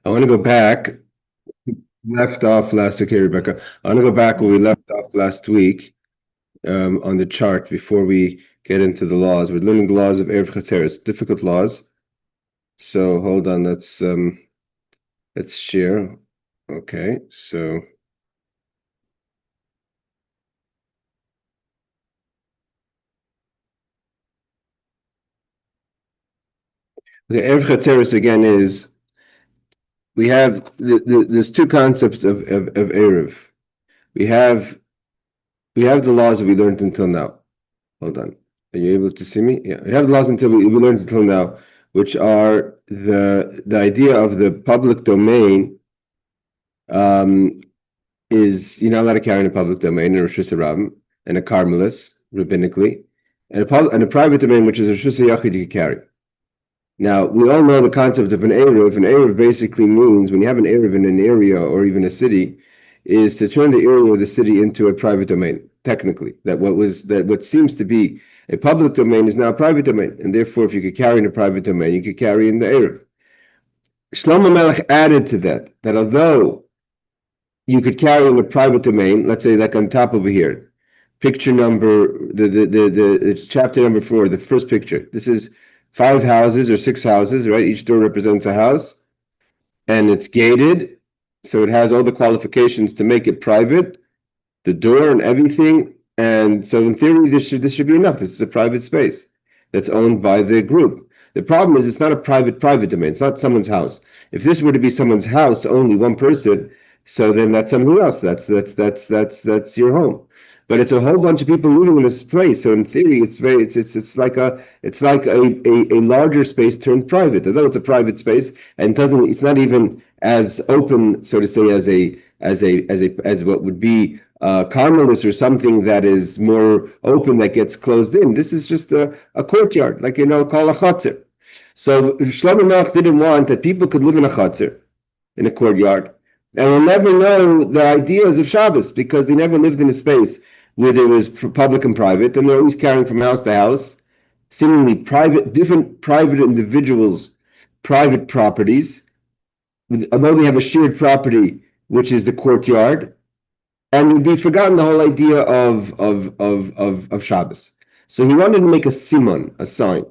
I want to go back. Left off last week, Rebecca. I want to go back where we left off last week on the chart before we get into the laws. We're learning the laws of Eiruv Chatzeiros, difficult laws. So hold on, let's share. Okay, so the Eiruv Chatzeiros again is we have there's two concepts of Eruv. We have the laws that we learned until now. Hold on. Are you able to see me? Yeah. We have the laws until we learned until now, which are the idea of the public domain is you're not allowed to carry in a public domain, a Rishus Harabim, and a Carmelis, rabbinically, and a private domain, which is a Rishus Yachid you can carry. Now, we all know the concept of an Eiruv. An Eiruv basically means, when you have an Eiruv in an area or even a city, is to turn the area of the city into a private domain, technically. That what seems to be a public domain is now a private domain. And therefore, if you could carry in a private domain, you could carry in the Eiruv. Shlomo Melech added to that although you could carry in a private domain, let's say like on top over here, picture number, the chapter number 4, the first picture. This is 5 houses or 6 houses, right? Each door represents a house, and it's gated, so it has all the qualifications to make it private, the door and everything. And so in theory, this should be enough. This is a private space that's owned by the group. The problem is it's not a private domain. It's not someone's house. If this were to be someone's house, only one person, so then that's something else. That's your home. But it's a whole bunch of people living in this place. So in theory, it's like a larger space turned private. Although it's a private space and it's not even as open, so to say, as what would be Carmelis or something that is more open that gets closed in. This is just a courtyard, like called a chatzir. So Shlomo Melech didn't want that people could live in a chatzir, in a courtyard, and we'll never know the ideas of Shabbos because they never lived in a space where there was public and private, and they're always carrying from house to house, seemingly different private individuals, private properties, although they have a shared property, which is the courtyard, and we'd be forgotten the whole idea of Shabbos. So he wanted to make a simon, a sign.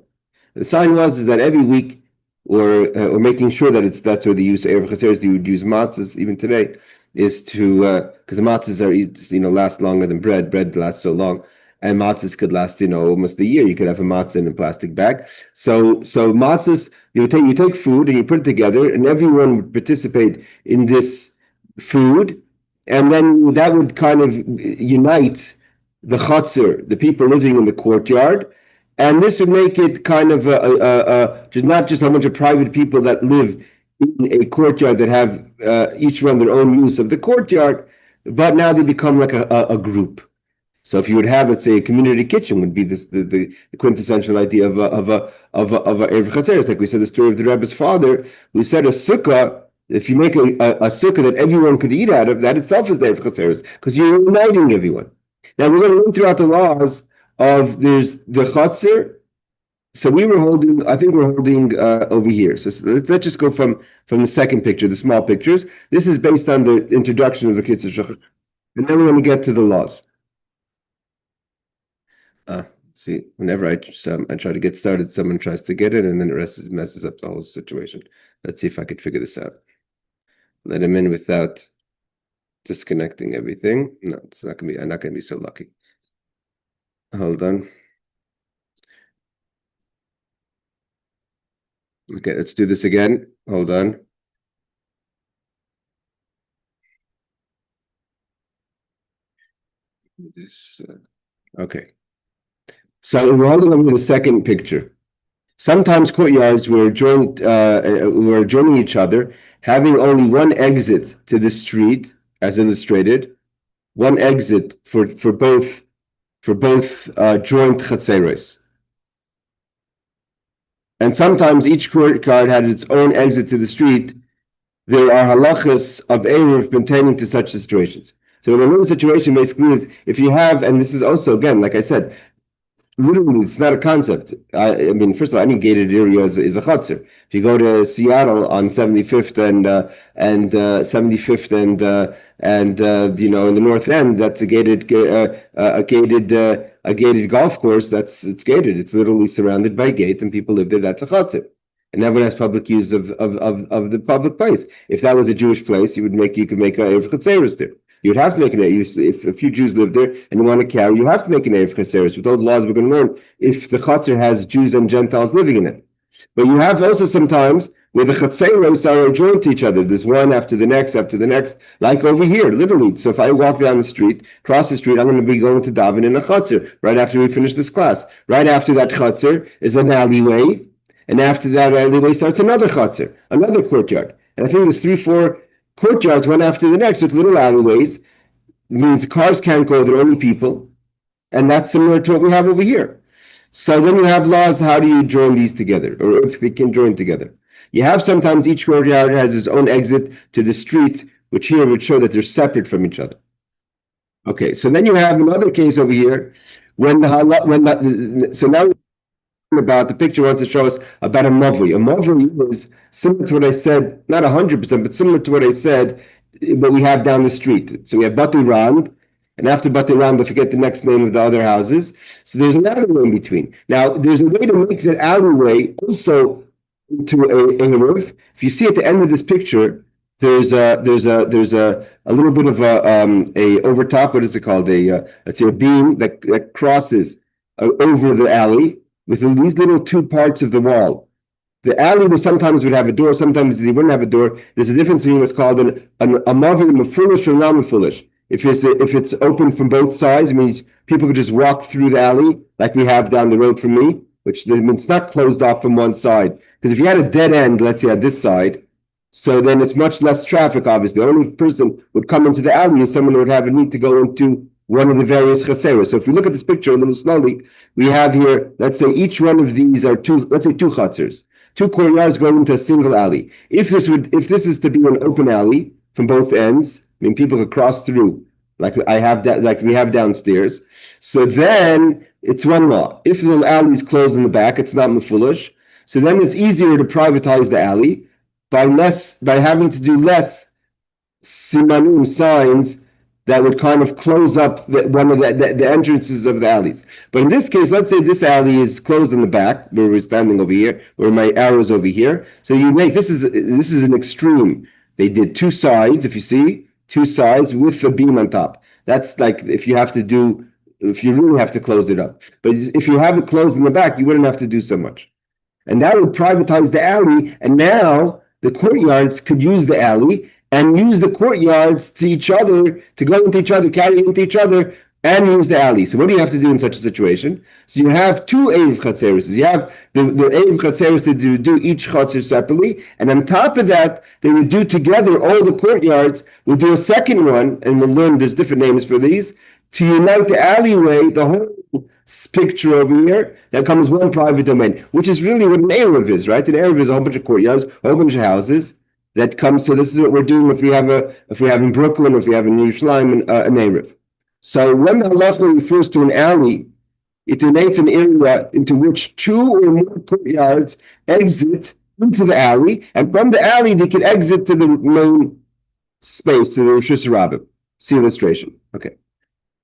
The sign is that every week, or making sure that that's where they use Eiruv Chatzeiros, they would use matzahs even today, is to because the matzahs are last longer than bread. Bread lasts so long, and matzahs could last almost a year. You could have a matzah in a plastic bag. So matzahs, you take food and you put it together, and everyone would participate in this food, and then that would kind of unite the chatzir, the people living in the courtyard. And this would make it kind of not just a bunch of private people that live in a courtyard that have each one their own use of the courtyard, but now they become like a group. So if you would have, let's say, a community kitchen, would be the quintessential idea of a Eiruv Chatzeiros. Like we said, the story of the Rebbe's father, who said a sukkah. If you make a sukkah that everyone could eat out of, that itself is the Eiruv Chatzeiros, because you're uniting everyone. Now we're going to learn throughout the laws of there's the chatzir. So I think we're holding over here. So let's just go from the second picture, the small pictures. This is based on the introduction of the Kitzur Shulchan, and then we're going to get to the laws. See, whenever I try to get started, someone tries to get in, and then it messes up the whole situation. Let's see if I could figure this out. Let him in without disconnecting everything. No, it's not gonna be. I'm not gonna be so lucky. Hold on. Okay, let's do this again. Hold on. Okay. So we're holding on to the second picture. Sometimes courtyards were joining each other, having only one exit to the street, as illustrated, one exit for both joint chatzeiros. And sometimes each courtyard had its own exit to the street. There are halachos of Eiruv pertaining to such situations. So in a little situation basically is if you have, and this is also, again, like I said, literally, it's not a concept. I mean, first of all, any gated area is a chutzner. If you go to Seattle on 75th and 75th and in the North End, that's a gated golf course. It's gated. It's literally surrounded by a gate, and people live there. That's a chutzner. And everyone has public use of the public place. If that was a Jewish place, you could make a Eiruv Chatzeiros there. You'd have to make an Eiruv. If a few Jews live there and you want to carry, you have to make an Eiruv Chatzeiros. With all the laws we're going to learn, if the Chatzer has Jews and Gentiles living in it. But you have also sometimes where the Chatzeiros are joined to each other. There's one after the next, like over here, literally. So if I walk down the street, cross the street, I'm going to be going to daven in a Chatzer right after we finish this class. Right after that Chatzer is an alleyway. And after that alleyway starts another Chatzer, another courtyard. And I think there's 3-4 courtyards, one after the next, with little alleyways. It means the cars can't go there, only people. And that's similar to what we have over here. So then you have laws, how do you join these together, or if they can join together? You have sometimes each courtyard has its own exit to the street, which here would show that they're separate from each other. Okay, so then you have another case over here, so now about the picture wants to show us about a mavri. A mavri is similar to what I said, not 100%, but similar to what I said, what we have down the street. So we have Bati Rand, and after Bati Rand, I forget the next name of the other houses. So there's an alleyway in between. Now, there's a way to make that alleyway also into a roof. If you see at the end of this picture, there's a little bit of a overtop. What is it called? Let's say a beam that crosses over the alley, with these little two parts of the wall. The alley sometimes would have a door, sometimes they wouldn't have a door. There's a difference between what's called a mavri mefulish or non-mefulish. If it's open from both sides, it means people could just walk through the alley like we have down the road from me, which means it's not closed off from one side. Because if you had a dead end, let's say on this side, so then it's much less traffic, obviously. The only person would come into the alley is someone who would have a need to go into one of the various chatzeiros. So if you look at this picture a little slowly, we have here, let's say each one of these are two chatzers, two courtyards going into a single alley. If this is to be an open alley from both ends, I mean people could cross through, like we have downstairs. So then it's one law. If the alley is closed in the back, it's not mefulish. So then it's easier to privatize the alley by having to do less simanim signs that would kind of close up one of the entrances of the alleys. But in this case, let's say this alley is closed in the back, where we're standing over here, where my arrow's over here. So you make this is an extreme. They did two sides, if you see, two sides with a beam on top. That's like if you really have to close it up. But if you have it closed in the back, you wouldn't have to do so much. And that would privatize the alley, and now the courtyards could use the alley and use the courtyards to each other, to go into each other, carry into each other, and use the alley. So what do you have to do in such a situation? So you have two Eiruv Chatzeiros. You have the Eiruv Chatzeiros to do each Chatzer separately, and on top of that, they would do together all the courtyards. We'll do a second one, and we'll learn there's different names for these, to unite the alleyway, the whole picture over here, that comes one private domain, which is really what an Eiruv is, right? An Eiruv is a whole bunch of courtyards, a whole bunch of houses, that comes. So this is what we're doing if we have in Brooklyn, if we have in Yerushalayim, an Eiruv. So when the halacha refers to an alley, it denotes an area into which two or more courtyards exit into the alley, and from the alley they can exit to the main space, to the Rosh Hashanah. See illustration. Okay.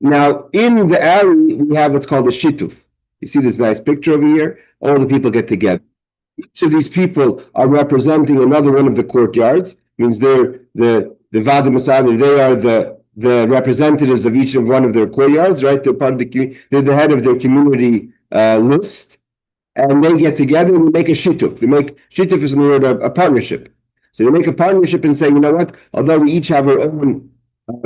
Now in the alley we have what's called a shituf. You see this nice picture over here. All the people get together. Each of these people are representing another one of the courtyards. Means they're the Vadim Masadir. They are the representatives of each of one of their courtyards, right? They're part of they're the head of their community list, and they get together and make a shituf. Shituf is in the word a partnership. So they make a partnership and say, you know what? Although we each have our own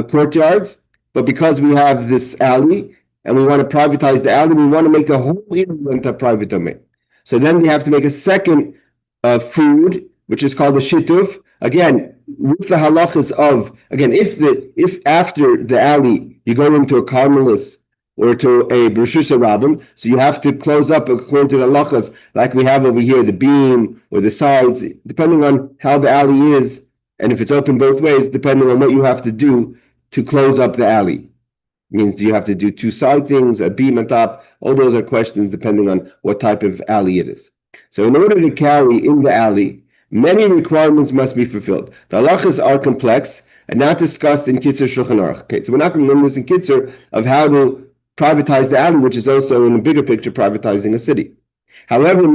courtyards, but because we have this alley and we want to privatize the alley, we want to make the whole Eiruvei a private domain. So then we have to make a second food, which is called a shituf. Again, with the halachas of, again, if after the alley you go into a Carmelis or to a Breshus Rabbim, so you have to close up according to the halachas, like we have over here, the beam or the sides, depending on how the alley is, and if it's open both ways, depending on what you have to do to close up the alley. Means do you have to do two side things, a beam on top? All those are questions depending on what type of alley it is. So in order to carry in the alley, many requirements must be fulfilled. The halachas are complex and not discussed in Kitzur Shulchan Aruch. Okay, so we're not going to learn this in Kitzur of how to privatize the alley, which is also in a bigger picture privatizing a city. However, a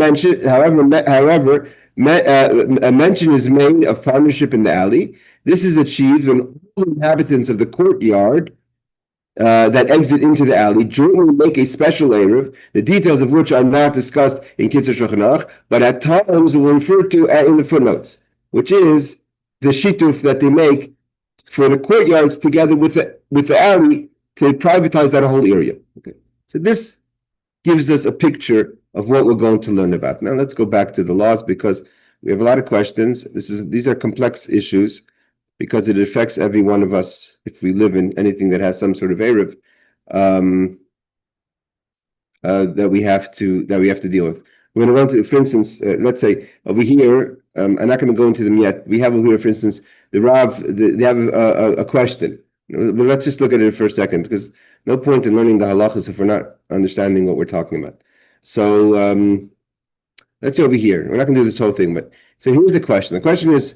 mention is made of partnership in the alley. This is achieved when all inhabitants of the courtyard that exit into the alley jointly make a special Eiruv, the details of which are not discussed in Kitzur Shulchan Aruch, but at times we'll refer to in the footnotes, which is the shituf that they make for the courtyards together with the alley to privatize that whole area. Okay, so this gives us a picture of what we're going to learn about. Now let's go back to the laws because we have a lot of questions. These are complex issues because it affects every one of us if we live in anything that has some sort of Eiruv that we have to deal with. We're going to go into, for instance, let's say over here. I'm not going to go into them yet. We have over here, for instance, the Rav. They have a question. But let's just look at it for a second because no point in learning the halachas if we're not understanding what we're talking about. So let's see over here. We're not going to do this whole thing, but so here's the question. The question is,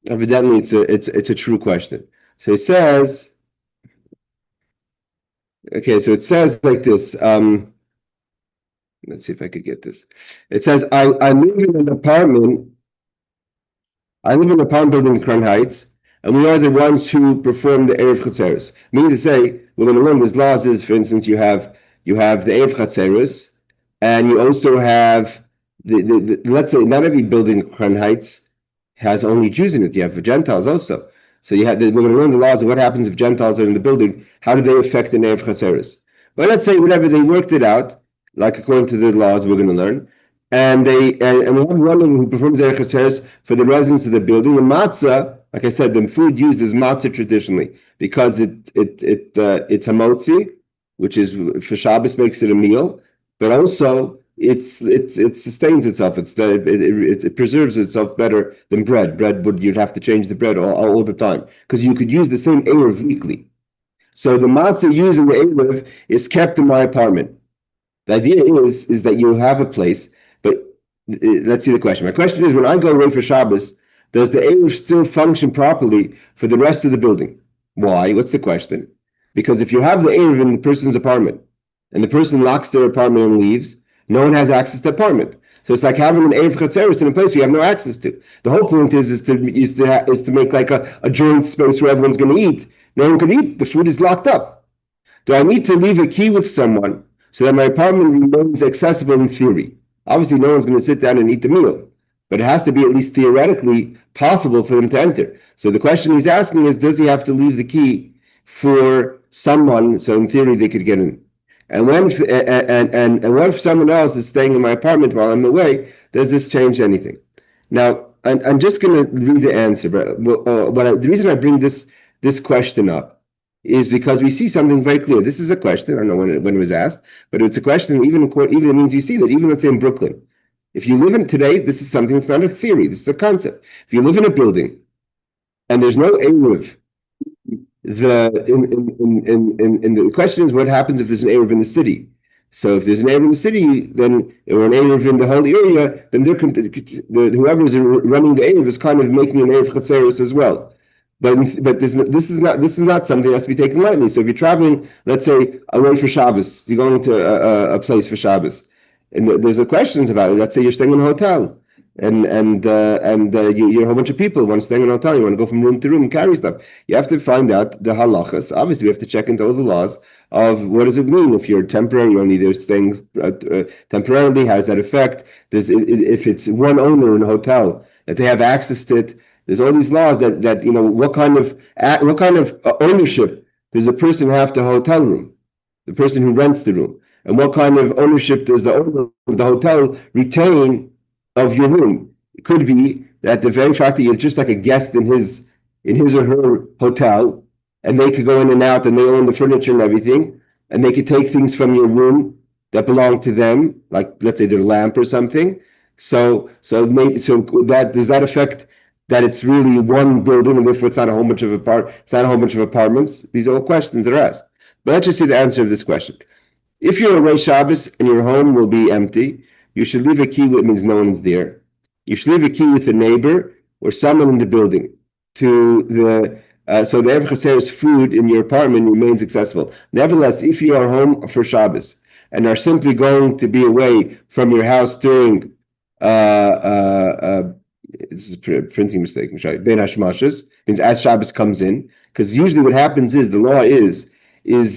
evidently, it's a true question. So it says, okay, so it says like this. Let's see if I could get this. It says, I live in an apartment. I live in an apartment building in Crown Heights, and we are the ones who perform the Eiruv Chatzeiros. Meaning to say, we're going to learn these laws is, for instance, you have the Eiruv Chatzeiros, and you also have the let's say not every building in Crown Heights has only Jews in it. You have Gentiles also. So we're going to learn the laws of what happens if Gentiles are in the building. How do they affect the Eiruv Chatzeiros? But let's say whatever they worked it out, like according to the laws we're going to learn, and we have one of them who performs Eiruv Chatzeiros for the residents of the building. The matzah, like I said, the food used is matzah traditionally because it's hamotzi, which is for Shabbos makes it a meal, but also it sustains itself. It preserves itself better than bread. You'd have to change the bread all the time because you could use the same Eiruv weekly. So the matzah used in the Eiruv is kept in my apartment. The idea is that you have a place, but let's see the question. My question is, when I go away for Shabbos, does the Eiruv still function properly for the rest of the building? Why? What's the question? Because if you have the Eiruv in the person's apartment and the person locks their apartment and leaves, no one has access to the apartment. So it's like having an Eiruv Chatzeiros in a place you have no access to. The whole point is to make like a joint space where everyone's going to eat. No one can eat. The food is locked up. Do I need to leave a key with someone so that my apartment remains accessible in theory? Obviously, no one's going to sit down and eat the meal, but it has to be at least theoretically possible for them to enter. So the question he's asking is, does he have to leave the key for someone so in theory they could get in? And what if someone else is staying in my apartment while I'm away? Does this change anything? Now, I'm just going to read the answer, but the reason I bring this question up is because we see something very clear. This is a question. I don't know when it was asked, but it's a question. Even it means you see that even let's say in Brooklyn, if you live in today, this is something that's not a theory. This is a concept. If you live in a building and there's no Eiruv, the question is what happens if there's an Eiruv in the city? So if there's an Eiruv in the city, then or an Eiruv in the whole area, then whoever is running the Eiruv is kind of making an Eiruv Chatzeiros as well. But this is not something that has to be taken lightly. So if you're traveling, let's say away for Shabbos, you're going to a place for Shabbos, and there's questions about it. Let's say you're staying in a hotel, and you're a whole bunch of people want to stay in a hotel. You want to go from room to room and carry stuff. You have to find out the halachas. Obviously, we have to check into all the laws of what does it mean if you're temporary, you're only there staying temporarily. How does that affect? If it's one owner in a hotel that they have access to it. There's all these laws that what kind of ownership does a person have to a hotel room, the person who rents the room, and what kind of ownership does the owner of the hotel retain of your room? It could be that the very fact that you're just like a guest in his or her hotel, and they could go in and out, and they own the furniture and everything, and they could take things from your room that belong to them, like let's say their lamp or something. So that does that affect? That it's really one building, and therefore it's not a whole bunch of apartments. These are all questions that are asked. But let's just see the answer of this question. If you're away Shabbos and your home will be empty, you should leave a key, which means no one's there. You should leave a key with a neighbor or someone in the building so the Eiruv Chatzeiros food in your apartment remains accessible. Nevertheless, if you are home for Shabbos and are simply going to be away from your house during this is a printing mistake, Ben Hashmashas means as Shabbos comes in, because usually what happens is the law is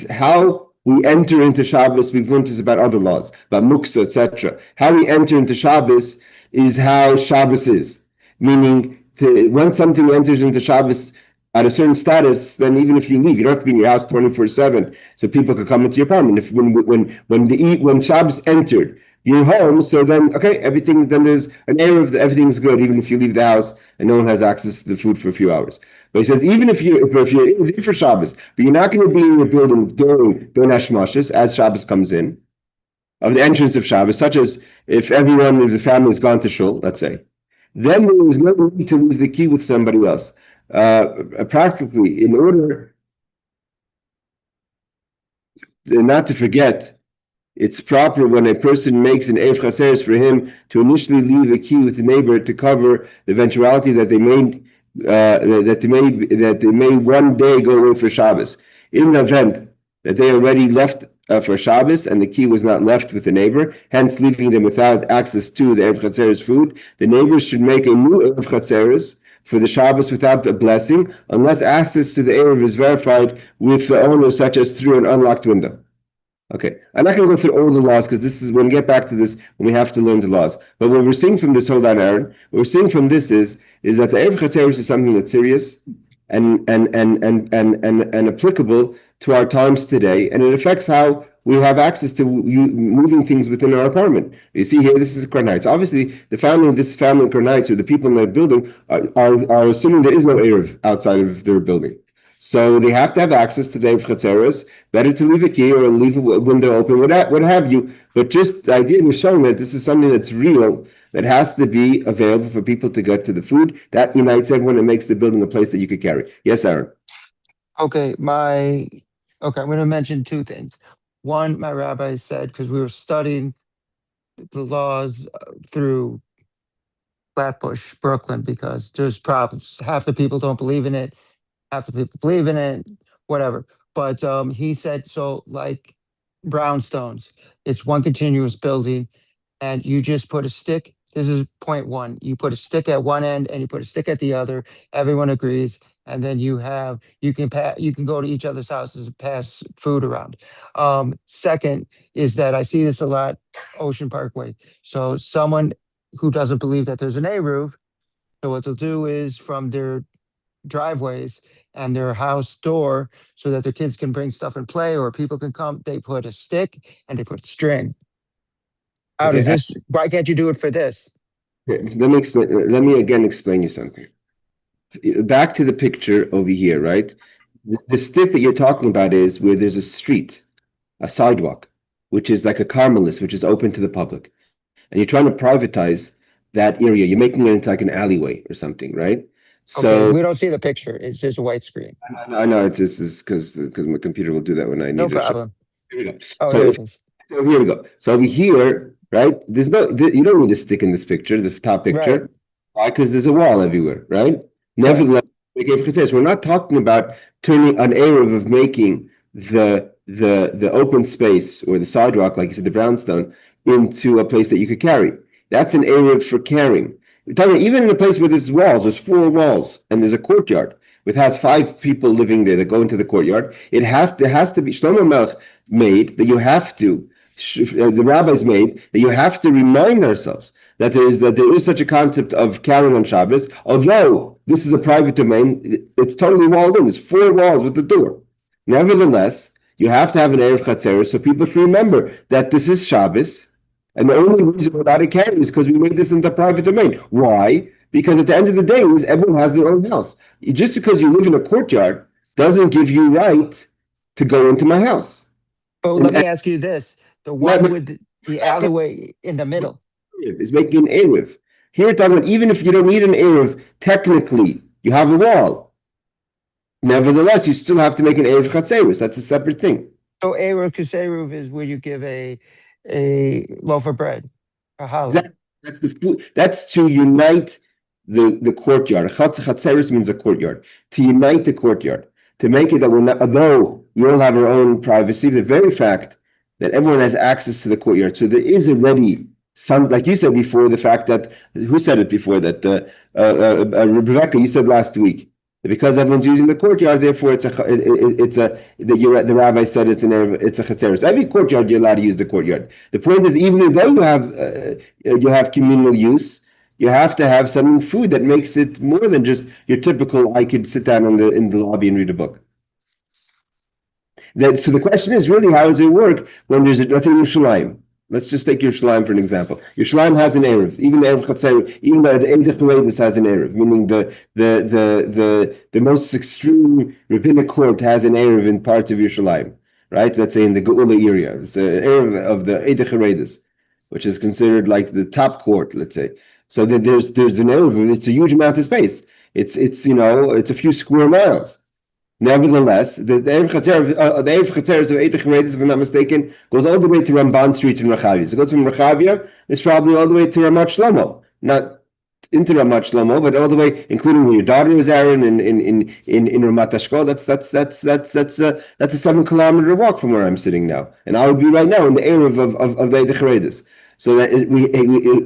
how we enter into Shabbos. We've learned this about other laws, about muksa, etc. How we enter into Shabbos is how Shabbos is, meaning when something enters into Shabbos at a certain status, then even if you leave, you don't have to be in your house 24/7, so people could come into your apartment. If when Shabbos entered your home, so then then there's an Eruv that everything's good, even if you leave the house and no one has access to the food for a few hours. But he says even if you're in for Shabbos, but you're not going to be in your building during Ben Hashmashas as Shabbos comes in, of the entrance of Shabbos, such as if everyone of the family has gone to shul, let's say, then there is no need to leave the key with somebody else. Practically, in order not to forget, it's proper when a person makes an Eiruv Chatzeiros for him to initially leave a key with the neighbor to cover the eventuality that they may one day go away for Shabbos. In the event that they already left for Shabbos and the key was not left with the neighbor, hence leaving them without access to the Eiruv Chatzeiros food, the neighbors should make a new Eiruv Chatzeiros for the Shabbos without a blessing, unless access to the Eruv is verified with the owner, such as through an unlocked window. Okay, I'm not going to go through all the laws because this is when we get back to this when we have to learn the laws. But what we're seeing from this, hold on, Aaron. What we're seeing from this is that the Eiruv Chatzeiros is something that's serious and applicable to our times today, and it affects how we have access to moving things within our apartment. You see here, this is Courtyards. Obviously, this family in Courtyards, or the people in their building, are assuming there is no Eruv outside of their building. So they have to have access to the Eiruv Chatzeiros. Better to leave a key or leave a window open, what have you. But just the idea of showing that this is something that's real, that has to be available for people to get to the food. That unites everyone and makes the building a place that you could carry. Yes, Aaron. Okay, I'm going to mention two things. One, my rabbi said, because we were studying the laws through Flatbush, Brooklyn, because there's problems. Half the people don't believe in it, half the people believe in it, whatever. But he said, so like brownstones, it's one continuous building, and you just put a stick. This is point one. You put a stick at one end and you put a stick at the other. Everyone agrees. And then you can go to each other's houses and pass food around. Second is that I see this a lot, Ocean Parkway. So someone who doesn't believe that there's an Eruv, so what they'll do is from their driveways and their house door, so that their kids can bring stuff and play, or people can come, they put a stick and they put string. How does this? Why can't you do it for this? Let me explain. Let me again explain you something. Back to the picture over here, right? The stick that you're talking about is where there's a street, a sidewalk, which is like a Carmelis, which is open to the public, and you're trying to privatize that area. You're making it into like an alleyway or something, right? So we don't see the picture. It's just a white screen. I know it's because my computer will do that when I need. No problem. Here we go. Oh, so here we go. So over here, right? You don't need a stick in this picture, the top picture, right? Why? Because there's a wall everywhere, right? Nevertheless, we're not talking about turning an Eruv of making the open space or the sidewalk, like you said, the brownstone, into a place that you could carry. That's an Eruv for carrying. We're talking even in a place where there's 4 walls, and there's a courtyard which has 5 people living there that go into the courtyard. There has to be Shlomo Melech made that you have to. The rabbis made that you have to remind ourselves that there is such a concept of carrying on Shabbos, although this is a private domain. It's totally walled in. There's 4 walls with the door. Nevertheless, you have to have an Eiruv Chatzeiros so people can remember that this is Shabbos, and the only reason we're allowed to carry is because we made this into private domain. Why? Because at the end of the day, everyone has their own house. Just because you live in a courtyard doesn't give you right to go into my house. Oh, let me ask you this: the one with the alleyway in the middle is making an Eruv. Here we're talking about even if you don't need an Eruv, technically you have a wall. Nevertheless, you still have to make an Eiruv Chatzeiros. That's a separate thing. So Eruv Chatzeiros is where you give a loaf of bread, a challah. That's the food. That's to unite the courtyard. Chatzeiros means a courtyard. To unite the courtyard, to make it that we're not, although we all have our own privacy, the very fact that everyone has access to the courtyard. So there is already some, like you said before, the fact that who said it before that Rebecca, you said last week. Because everyone's using the courtyard, therefore the rabbi said it's a chatzeiros. Every courtyard you're allowed to use the courtyard. The point is, even though you have communal use, you have to have some food that makes it more than just your typical. I could sit down in the lobby and read a book. So the question is really, how does it work when there's let's say Yerushalayim. Let's just take Yerushalayim for an example. Yerushalayim has an Eruv, even the Eiruv Chatzeiros, even the Eiruvei has an Eruv, meaning the most extreme rabbinic court has an Eruv in parts of Yerushalayim, right? Let's say in the Geula area, it's an Eruv of the Eiruvei, which is considered like the top court, let's say. So that there's an Eruv, it's a huge amount of space. It's a few square miles. Nevertheless, the Eiruv Chatzeiros of Eiruvei, if I'm not mistaken, goes all the way to Ramban Street in Rechavia. So it goes from Rechavia, it's probably all the way to Ramat Shlomo. Not into Ramat Shlomo, but all the way, including where your daughter is, Aaron, in Ramat Ashkol. That's a 7-kilometer walk from where I'm sitting now, and I would be right now in the Eruv of the Eiruvei. So that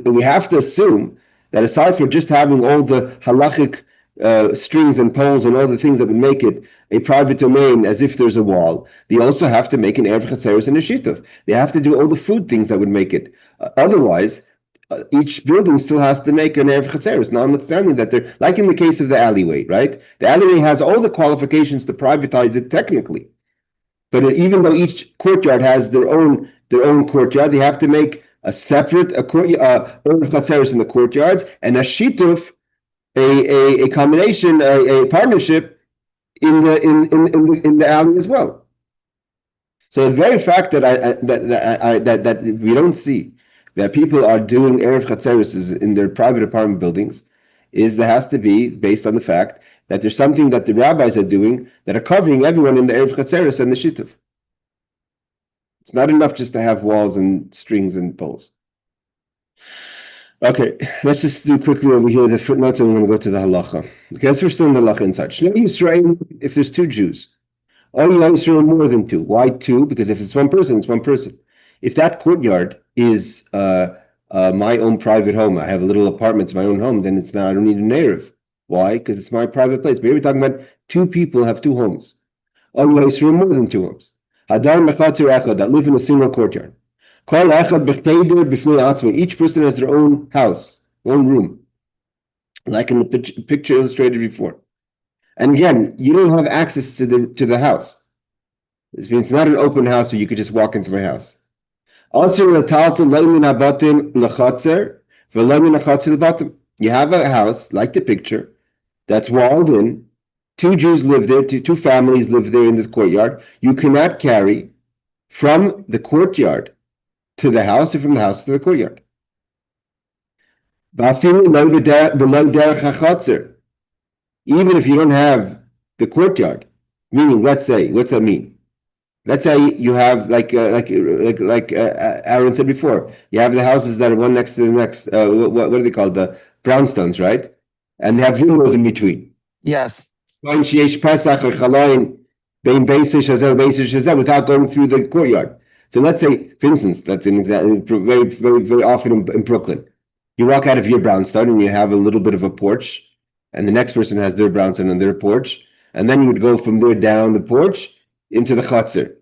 we have to assume that aside from just having all the halachic strings and poles and all the things that would make it a private domain as if there's a wall, they also have to make an Eiruv Chatzeiros and a shituf. They have to do all the food things that would make it. Otherwise, each building still has to make an Eiruv Chatzeiros. Now, notwithstanding that they're, like in the case of the alleyway, right? The alleyway has all the qualifications to privatize it technically. But even though each courtyard has their own courtyard, they have to make a separate Eiruv Chatzeiros in the courtyards and a shituf, a combination, a partnership in the alley as well. So the very fact that we don't see that people are doing Eiruv Chatzeiros in their private apartment buildings there has to be based on the fact that there's something that the rabbis are doing that are covering everyone in the Eiruv Chatzeiros and the shituf. It's not enough just to have walls and strings and poles. Okay, let's just do quickly over here the footnotes, and we're going to go to the halacha. Okay, we're still in the halacha inside. Shnei Yisrael, if there's two Jews, or Yisrael more than two. Why two? Because if it's one person, it's one person. If that courtyard is my own private home, I have a little apartment, it's my own home, then it's not. I don't need an Eruv. Why? Because it's my private place. But here we're talking about two people have two homes. Or Yisrael more than two homes. Hadar mechatzir echad that live in a single courtyard. Each person has their own house, own room, like in the picture illustrated before. And again, you don't have access to the house. This means it's not an open house where you could just walk into my house. You have a house, like the picture, that's walled in. Two Jews live there, two families live there in this courtyard. You cannot carry from the courtyard to the house or from the house to the courtyard. Even if you don't have the courtyard, meaning, let's say, what's that mean? Let's say you have like Aaron said before, you have the houses that are one next to the next. What are they called? The brownstones, right? And they have windows in between. Yes. Without going through the courtyard. So let's say, for instance, that's an example very, very, very often in Brooklyn. You walk out of your brownstone and you have a little bit of a porch, and the next person has their brownstone and their porch, and then you would go from there down the porch into the chutzner.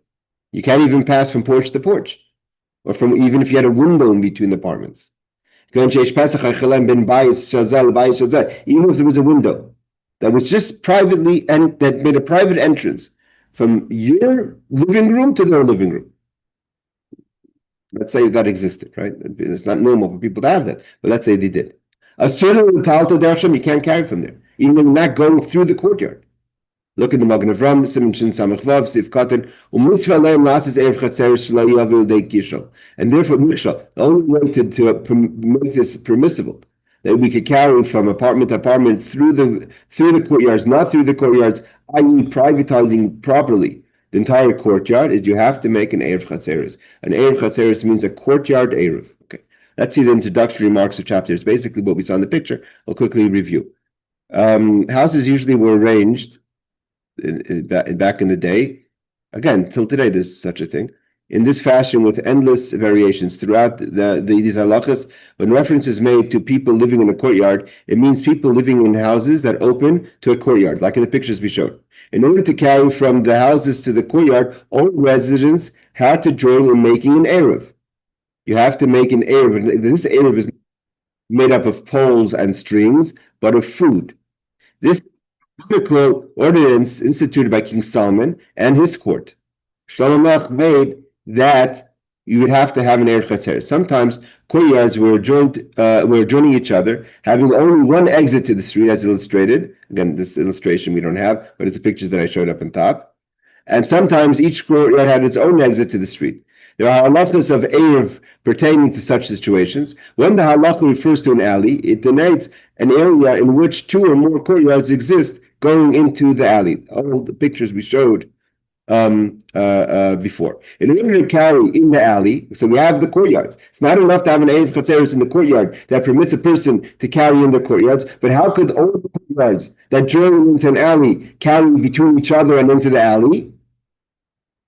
You can't even pass from porch to porch, or from even if you had a window in between the apartments. Even if there was a window that was just privately and that made a private entrance from your living room to their living room. Let's say that existed, right? It's not normal for people to have that, but let's say they did. A certain talto dersham you can't carry from there, even though you're not going through the courtyard. Look at the Magen Avram, Simon Shin Samach Vav, Sif Katan, Umitzvah Leim Lasis Eiruv Chatzeiros Shelo Yavil Dei Kishol. And therefore, Michshol, the only way to make this permissible, that we could carry from apartment to apartment through the courtyards, not through the courtyards, i.e. privatizing properly the entire courtyard, is you have to make an Eiruv Chatzeiros. An Eiruv Chatzeiros means a courtyard Eiruv. Okay, let's see the introductory remarks of chapter. It's basically what we saw in the picture. I'll quickly review. Houses usually were arranged back in the day. Again, till today, there's such a thing. In this fashion, with endless variations throughout these halachas, when reference is made to people living in a courtyard, it means people living in houses that open to a courtyard, like in the pictures we showed. In order to carry from the houses to the courtyard, all residents had to join in making an Eiruv. You have to make an Eiruv. This Eiruv is made up of poles and strings, but of food. This biblical ordinance instituted by King Solomon and his court. Shlomo made that you would have to have an Eiruv Chatzeiros. Sometimes courtyards were joining each other, having only one exit to the street, as illustrated. Again, this illustration we don't have, but it's the pictures that I showed up on top. And sometimes each courtyard had its own exit to the street. There are halachas of Eiruv pertaining to such situations. When the halacha refers to an alley, it denotes an area in which two or more courtyards exist going into the alley. All the pictures we showed before. In order to carry in the alley, so we have the courtyards. It's not enough to have an Eiruv Chatzeiros in the courtyard that permits a person to carry in the courtyards, but how could all the courtyards that join into an alley carry between each other and into the alley?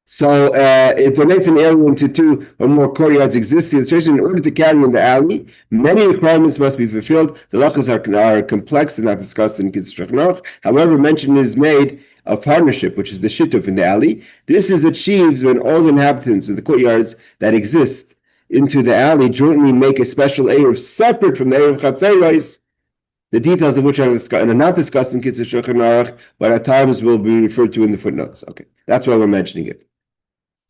So it donates an area into two or more courtyards existing. In order to carry in the alley, many requirements must be fulfilled. The halachas are complex and not discussed in Kitzur Shulchan Aruch. However, mention is made of partnership, which is the shituf in the alley. This is achieved when all the inhabitants of the courtyards that exist into the alley jointly make a special Eiruv separate from the Eiruv Chatzeiros, the details of which are not discussed in Kitzur Shulchan Aruch, but at times will be referred to in the footnotes. Okay, that's why we're mentioning it.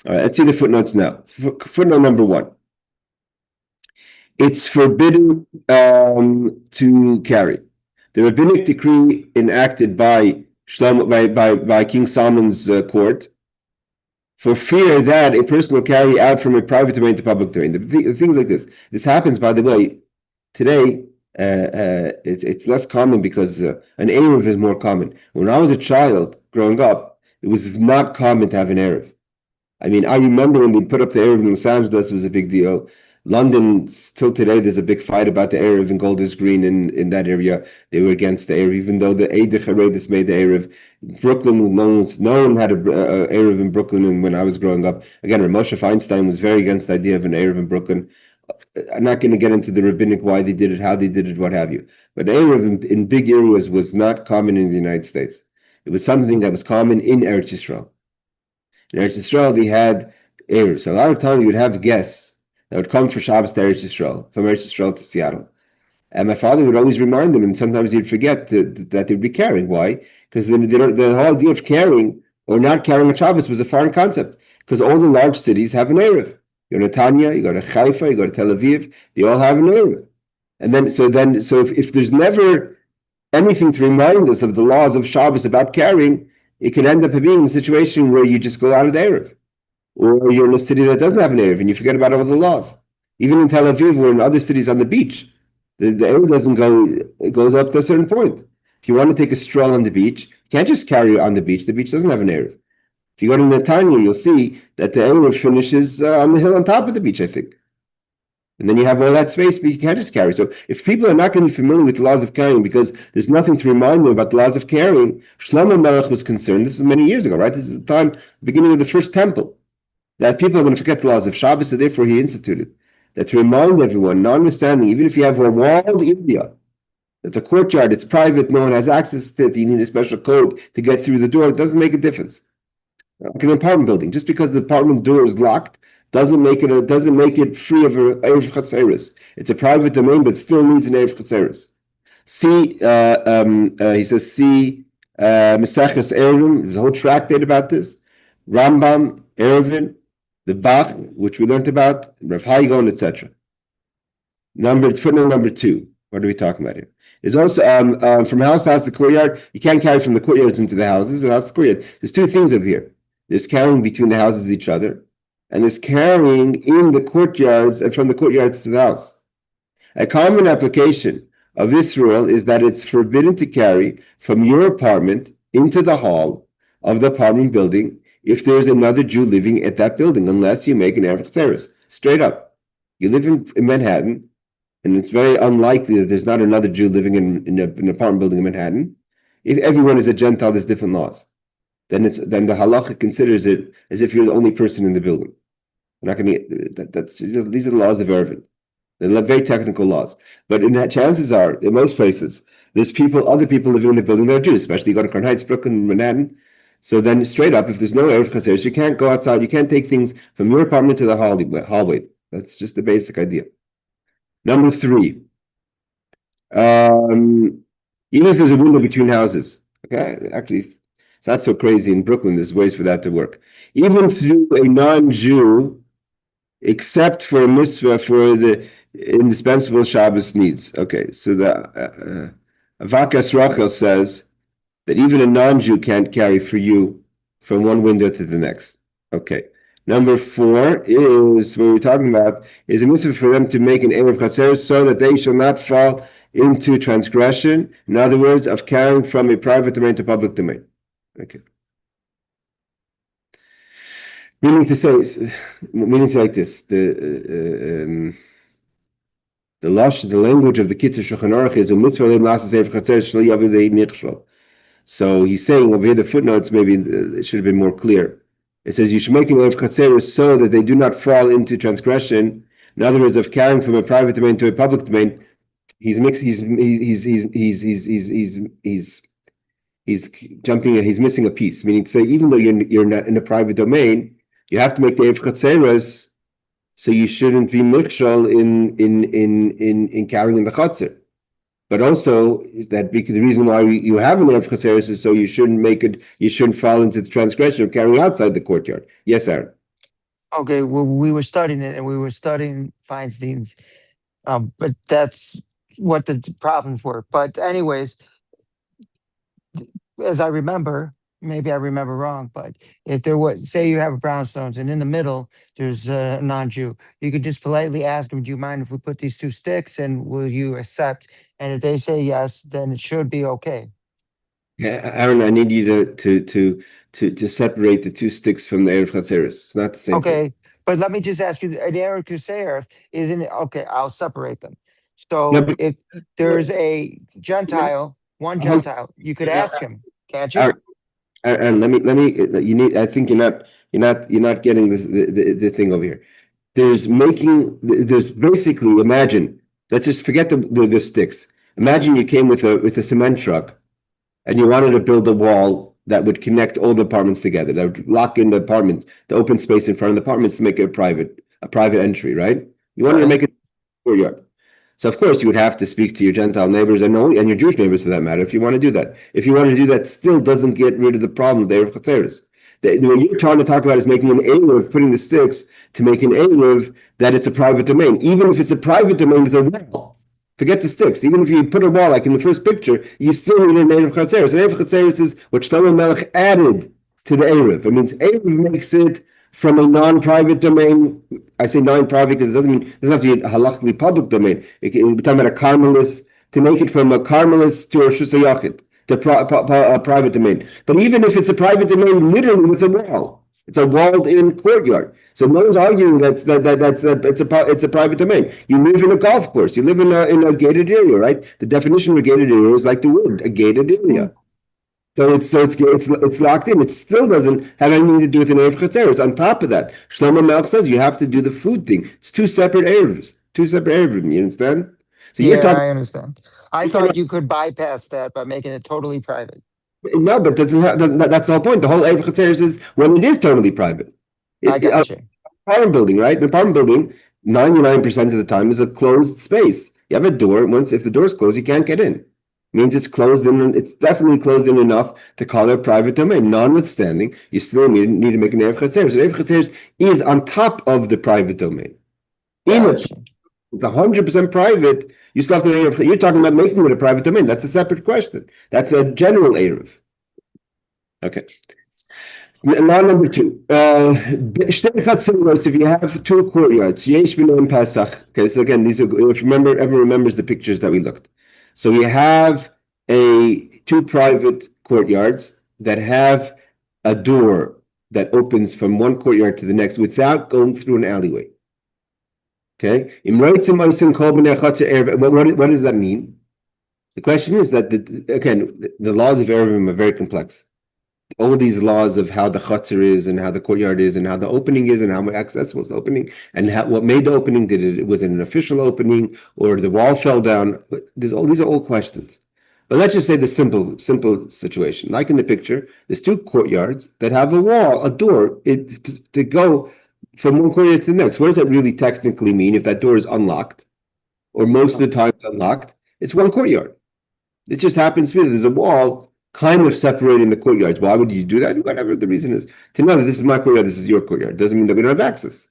All right, let's see the footnotes now. Footnote number 1. It's forbidden to carry. The rabbinic decree enacted by King Solomon's court, for fear that a person will carry out from a private domain to public domain. The things like this. This happens, by the way, today. It's less common because an Eiruv is more common. When I was a child growing up, it was not common to have an Eiruv. I mean, I remember when they put up the Eiruv in Los Angeles, it was a big deal. London, still today, there's a big fight about the Eiruv in Golders Green in that area. They were against the Eiruv, even though the Eidech Haredis made the Eiruv. Brooklyn, no one had a Eiruv in Brooklyn. And when I was growing up, again, Moshe Feinstein was very against the idea of an Eiruv in Brooklyn. I'm not going to get into the rabbinic why they did it, how they did it, what have you. But Eiruv in big areas was not common in the United States. It was something that was common in Eretz Yisrael. In Eretz Yisrael, they had Eiruv. So a lot of times you would have guests that would come for Shabbos to Eretz Yisrael, from Eretz Yisrael to Seattle. And my father would always remind them, and sometimes he'd forget that they'd be carrying. Why? Because the whole idea of carrying or not carrying on Shabbos was a foreign concept, because all the large cities have an Eiruv. You go to Tanya, you go to Haifa, you go to Tel Aviv, they all have an Eiruv. And then, so if there's never anything to remind us of the laws of Shabbos about carrying, it can end up being a situation where you just go out of the Eiruv. Or you're in a city that doesn't have an Eiruv and you forget about all the laws. Even in Tel Aviv or in other cities on the beach, the Eiruv doesn't go, it goes up to a certain point. If you want to take a stroll on the beach, you can't just carry on the beach. The beach doesn't have an Eiruv. If you go to Netanya, you'll see that the Eiruv finishes on the hill on top of the beach, I think. And then you have all that space, but you can't just carry. So if people are not going to be familiar with the laws of carrying because there's nothing to remind them about the laws of carrying, Shlomo Melech was concerned, this is many years ago, right? This is the time, beginning of the first temple, that people are going to forget the laws of Shabbos, so therefore he instituted that to remind everyone, notwithstanding, even if you have a walled area, it's a courtyard, it's private, no one has access to it, you need a special code to get through the door, it doesn't make a difference. Like an apartment building, just because the apartment door is locked doesn't make it free of an Eiruv Chatzeiros. It's a private domain, but still needs an Eiruv Chatzeiros. He says, Meseches Eruvim, there's a whole tractate about this. Rambam, Eruvin, the Bach, which we learned about, Rav Haigon, etc. Footnote number 2. What are we talking about here? There's also from house to house, the courtyard. You can't carry from the courtyards into the houses. And house to courtyard. There's two things over here. There's carrying between the houses each other, and there's carrying in the courtyards and from the courtyards to the house. A common application of this rule is that it's forbidden to carry from your apartment into the hall of the apartment building if there's another Jew living at that building, unless you make an Eiruv Chatzeiros. Straight up. You live in Manhattan, and it's very unlikely that there's not another Jew living in an apartment building in Manhattan. If everyone is a Gentile, there's different laws. Then the halacha considers it as if you're the only person in the building. We're not going to. These are the laws of Eruvin. They're very technical laws. But chances are, in most places, there's other people living in the building that are Jews, especially you go to Crown Heights, Brooklyn, Manhattan. So then straight up, if there's no Eiruv Chatzeiros, you can't go outside. You can't take things from your apartment to the hallway. That's just the basic idea. Number 3, even if there's a window between houses, okay, actually, it's not so crazy in Brooklyn. There's ways for that to work. Even through a non-Jew, except for a mitzvah for the indispensable Shabbos needs. Okay, so the Avakas Rachel says that even a non-Jew can't carry for you from one window to the next. Okay. Number 4 is what we're talking about is a mitzvah for them to make an Eiruv Chatzeiros so that they shall not fall into transgression. In other words, of carrying from a private domain to public domain. Okay. Meaning to like this: the language of the Kitzur Shulchan Aruch is a mitzvah le'mlasas Eiruv Chatzeiros shelo yavu nichshol. So he's saying over here, the footnotes, maybe it should have been more clear. It says you should make an Eiruv Chatzeiros so that they do not fall into transgression. In other words, of carrying from a private domain to a public domain. He's jumping and he's missing a piece. Meaning to say, even though you're not in a private domain, you have to make the Eiruv Chatzeiros, so you shouldn't be mikshal in carrying in the chatzir. But also that because the reason why you have an Eiruv Chatzeiros is so you shouldn't fall into the transgression of carrying outside the courtyard. Yes, Aaron. Okay, well, we were studying it, and we were studying Feinstein's, but that's what the problems were. But anyways, as I remember, maybe I remember wrong, but if there was, say you have a brownstones, and in the middle there's a non-Jew, you could just politely ask them, "Do you mind if we put these 2 sticks, and will you accept?" And if they say yes, then it should be okay. Yeah, Aaron, I need you to separate the 2 sticks from the Eiruv Chatzeiros. It's not the same thing. Okay, but let me just ask you, an Eiruv Chatzeiros isn't it? Okay, I'll separate them. So No, but- if there's a Gentile, one Gentile, you could ask him, can't you? And let me. You need. I think you're not getting the thing over here. There's basically, imagine. Let's just forget the sticks. Imagine you came with a cement truck, and you wanted to build a wall that would connect all the apartments together. That would lock in the apartments, the open space in front of the apartments to make it a private entry, right? You wanted to make it a courtyard. So of course you would have to speak to your Gentile neighbors and your Jewish neighbors for that matter if you want to do that. If you want to do that, still doesn't get rid of the problem of the Eiruv Chatzeiros. What you're trying to talk about is making an Eiruv, putting the sticks to make an Eiruv that it's a private domain. Even if it's a private domain with a wall, forget the sticks. Even if you put a wall like in the first picture, you still need an Eiruv Chatzeiros. An Eiruv Chatzeiros is what Shlomo Melech added to the Eiruv. It means Eiruv makes it from a non-private domain. I say non-private because it doesn't have to be a halachically public domain. We're talking about a Carmelis, to make it from a Carmelis to a Reshus HaYachid, to a private domain. But even if it's a private domain, literally with a wall, it's a walled-in courtyard. So no one's arguing it's a private domain. You live in a golf course. You live in a gated area, right? The definition of a gated area is like the word, a gated area. So it's locked in. It still doesn't have anything to do with an Eiruv Chatzeiros. On top of that, Shlomo Melech says you have to do the food thing. It's 2 separate Eiruvs. 2 separate Eiruvim. You understand? So I understand. I thought you could bypass that by making it totally private. No, but that's the whole point. The whole Eiruv Chatzeiros is when it is totally private. I got you. Apartment building, right? An apartment building, 99% of the time is a closed space. You have a door. If the door's closed, you can't get in. Means it's closed in. It's definitely closed in enough to call it a private domain. Notwithstanding, you still need to make an Eiruv Chatzeiros. An Eiruv Chatzeiros is on top of the private domain. It's 100% private. You still have to. You're talking about making it a private domain. That's a separate question. That's a general Eiruv. Okay. Law number 2. If you have 2 courtyards, yesh b'noim Pesach. Okay, so again, these are. If everyone remembers the pictures that we looked. So we have 2 private courtyards that have a door that opens from one courtyard to the next without going through an alleyway. Okay? What does that mean? The question is that, the laws of Eiruvim are very complex. All these laws of how the chutzner is and how the courtyard is and how the opening is and how accessible is the opening and what made the opening, was it an official opening or the wall fell down? These are all questions. But let's just say the simple situation. Like in the picture, there's two courtyards that have a wall, a door to go from one courtyard to the next. What does that really technically mean if that door is unlocked? Or most of the time it's unlocked? It's one courtyard. It just happens to be there's a wall kind of separating the courtyards. Why would you do that? Whatever the reason is. To know that this is my courtyard, this is your courtyard, doesn't mean that we don't have access.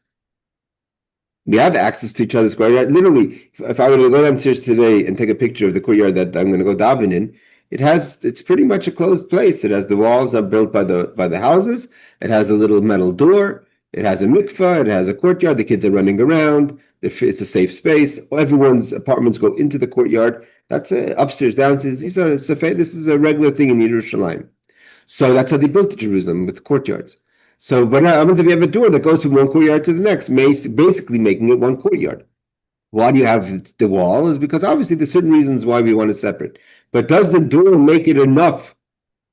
We have access to each other's courtyard. Literally, if I were to go downstairs today and take a picture of the courtyard that I'm going to go daven in, it's pretty much a closed place. It has the walls are built by the houses. It has a little metal door. It has a mikvah. It has a courtyard. The kids are running around. It's a safe space. Everyone's apartments go into the courtyard. That's upstairs, downstairs. This is a regular thing in Yerushalayim. So that's how they built Jerusalem, with courtyards. So, but now, if you have a door that goes from one courtyard to the next, basically making it one courtyard. Why do you have the wall? Is because obviously there's certain reasons why we want to separate. But does the door make it enough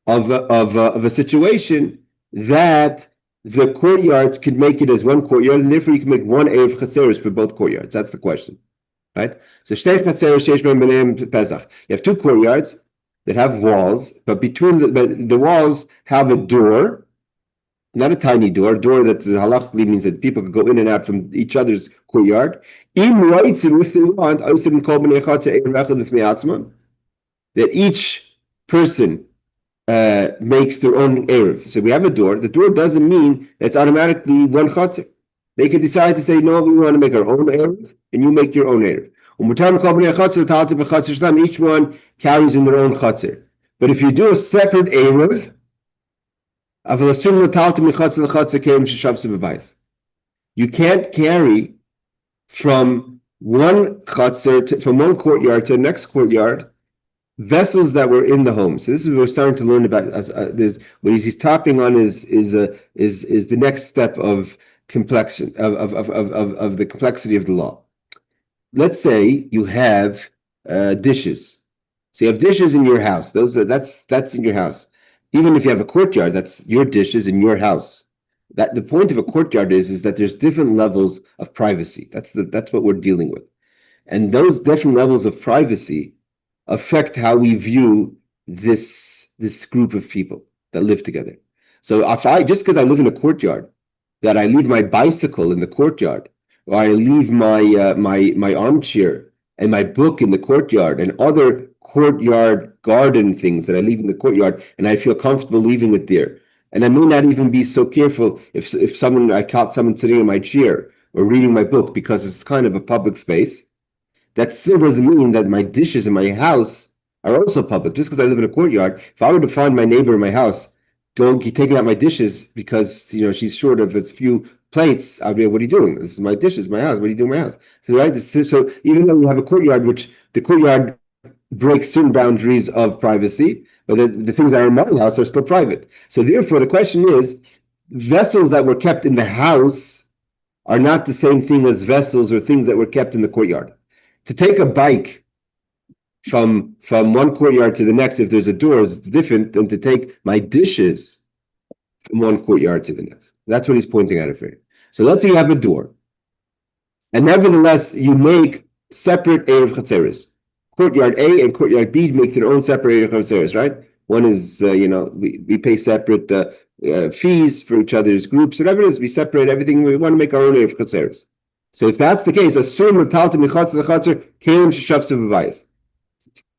of a situation that the courtyards can make it as one courtyard, and therefore you can make one Eiruv Chatzeiros for both courtyards? That's the question, right? So you have two courtyards that have walls, but between the walls have a door. Not a tiny door, a door that halachically means that people could go in and out from each other's courtyard. If they want, that each person makes their own Eruv. So we have a door. The door doesn't mean it's automatically one chatzir. They can decide to say, no, we want to make our own Eruv, and you make your own Eruv. Each one carries in their own chatzir. But if you do a separate Eruv, you can't carry from one chutzner from one courtyard to the next courtyard vessels that were in the home. So this is what we're starting to learn about. What he's topping on is the next step of complexion of the complexity of the law. Let's say you have dishes. So you have dishes in your house. That's in your house. Even if you have a courtyard, that's your dishes in your house. That the point of a courtyard is that there's different levels of privacy. That's what we're dealing with, and those different levels of privacy affect how we view this group of people that live together. So if just because I live in a courtyard, that I leave my bicycle in the courtyard, or I leave my armchair and my book in the courtyard, and other courtyard garden things that I leave in the courtyard, and I feel comfortable leaving it there. And I may not even be so careful if I caught someone sitting in my chair or reading my book because it's kind of a public space. That still doesn't mean that my dishes in my house are also public. Just because I live in a courtyard, if I were to find my neighbor in my house taking out my dishes because she's short of a few plates, I'd be like, what are you doing? This is my dishes, my house. What are you doing in my house? So, right? So even though we have a courtyard, which the courtyard breaks certain boundaries of privacy, but the things that are in my house are still private. So therefore, the question is, vessels that were kept in the house are not the same thing as vessels or things that were kept in the courtyard. To take a bike from one courtyard to the next, if there's a door, is different than to take my dishes from one courtyard to the next. That's what he's pointing out here. So let's say you have a door, and nevertheless you make separate Eiruv Chatzeiros. Courtyard A and courtyard B make their own separate Eiruv Chatzeiros, right? One is, we pay separate fees for each other's groups, whatever it is, we separate everything. We want to make our own Eiruv Chatzeiros. So if that's the case,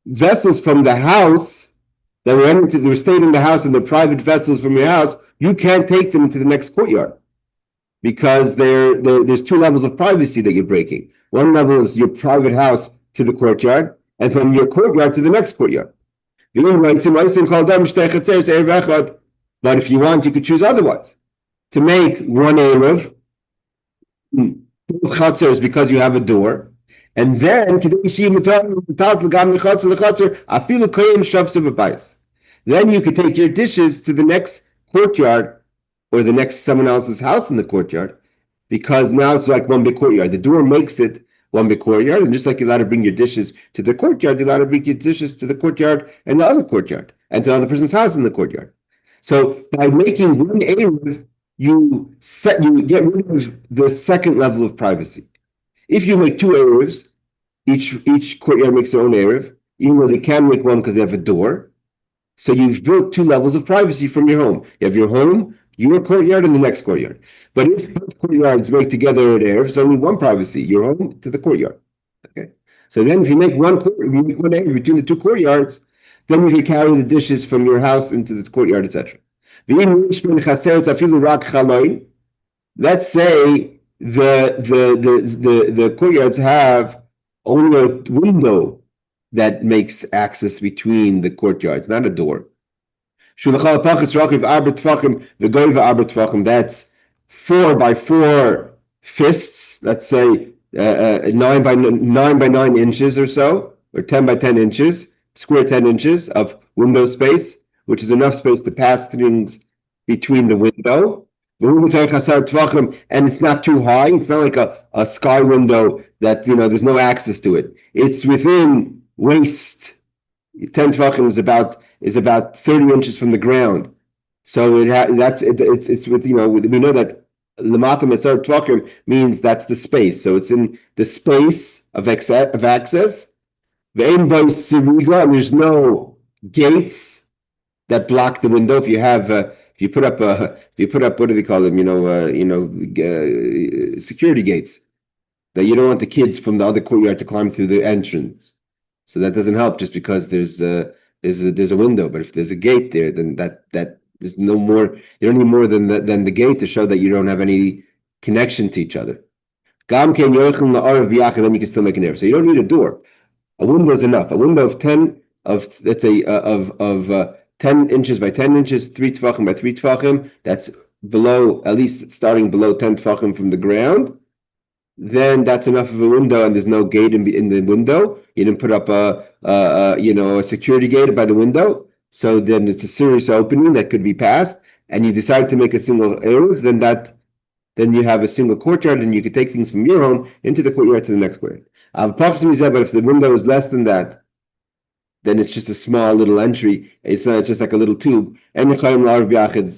vessels from the house that were stayed in the house, and they're private vessels from your house, you can't take them into the next courtyard because there's two levels of privacy that you're breaking. One level is your private house to the courtyard, and from your courtyard to the next courtyard. But if you want, you could choose otherwise. To make one Eruv, Chatzeiros, because you have a door, and then then you could take your dishes to the next courtyard or the next someone else's house in the courtyard, because now it's like one big courtyard. The door makes it one big courtyard, and just like you're allowed to bring your dishes to the courtyard, you're allowed to bring your dishes to the courtyard and the other courtyard, and to the other person's house in the courtyard. So by making one Eruv, you get rid of the second level of privacy. If you make two Eruvs, each courtyard makes their own Eruv, even though they can make one because they have a door. So you've built two levels of privacy from your home. You have your home, your courtyard, and the next courtyard. But if both courtyards make together an Eruv, it's only one privacy, your home to the courtyard. Okay. So then if you make one Eruv between the two courtyards, then you can carry the dishes from your house into the courtyard, etc. Let's say the courtyards have only a window that makes access between the courtyards, not a door. That's 4 by 4 fists, let's say 9 by 9 inches or so, or 10 by 10 inches, square 10 inches of window space, which is enough space to pass things between the window. And it's not too high. It's not like a sky window that, there's no access to it. It's within waist. 10 tvachim is about 30 inches from the ground. So it's with, we know that lamata mesar tvachim means that's the space. So it's in the space of access. And there's no gates that block the window. If you put up what do they call them? Security gates, that you don't want the kids from the other courtyard to climb through the entrance. So that doesn't help just because there's a window. But if there's a gate there, then that there's no more. You don't need more than the gate to show that you don't have any connection to each other. Then you can still make an error. So you don't need a door. A window is enough. A window of 10 inches by 10 inches, 3 tvachim by 3 tvachim. That's below, at least starting below 10 tvachim from the ground. Then that's enough of a window, and there's no gate in the window. You didn't put up a security gate by the window. So then it's a serious opening that could be passed, and you decide to make a single eruv. Then you have a single courtyard, and you could take things from your home into the courtyard to the next courtyard. But if the window is less than that, then it's just a small little entry. It's not just like a little tube. And it's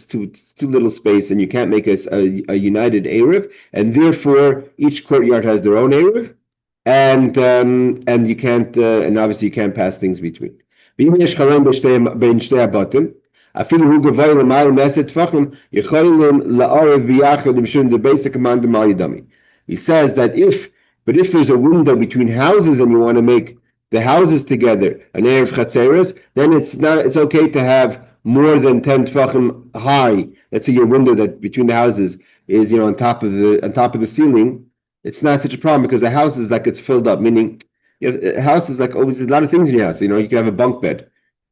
too little space, and you can't make a united Eruv. And therefore, each courtyard has their own Eruv, and you can't, and obviously you can't pass things between. He says that if there's a window between houses and you want to make the houses together, an Eiruv Chatzeiros, then it's okay to have more than 10 tvachim high. Let's say your window that between the houses is on top of the ceiling. It's not such a problem because the house is like it's filled up, meaning a house is like there's a lot of things in your house. You can have a bunk bed,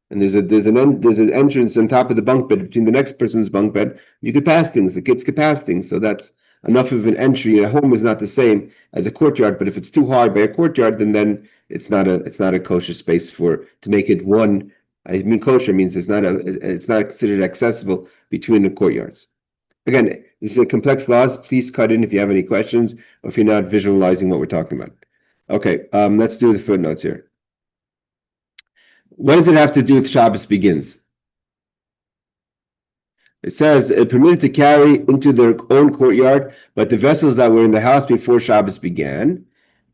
and there's an entrance on top of the bunk bed between the next person's bunk bed. You could pass things, the kids could pass things, so that's enough of an entry. A home is not the same as a courtyard, but if it's too hard by a courtyard, then it's not a kosher space to make it one. I mean, kosher means it's not considered accessible between the courtyards. Again, this is a complex laws. Please cut in if you have any questions or if you're not visualizing what we're talking about. Okay, let's do the footnotes here. What does it have to do with Shabbos begins? It says permitted to carry into their own courtyard, but the vessels that were in the house before Shabbos began.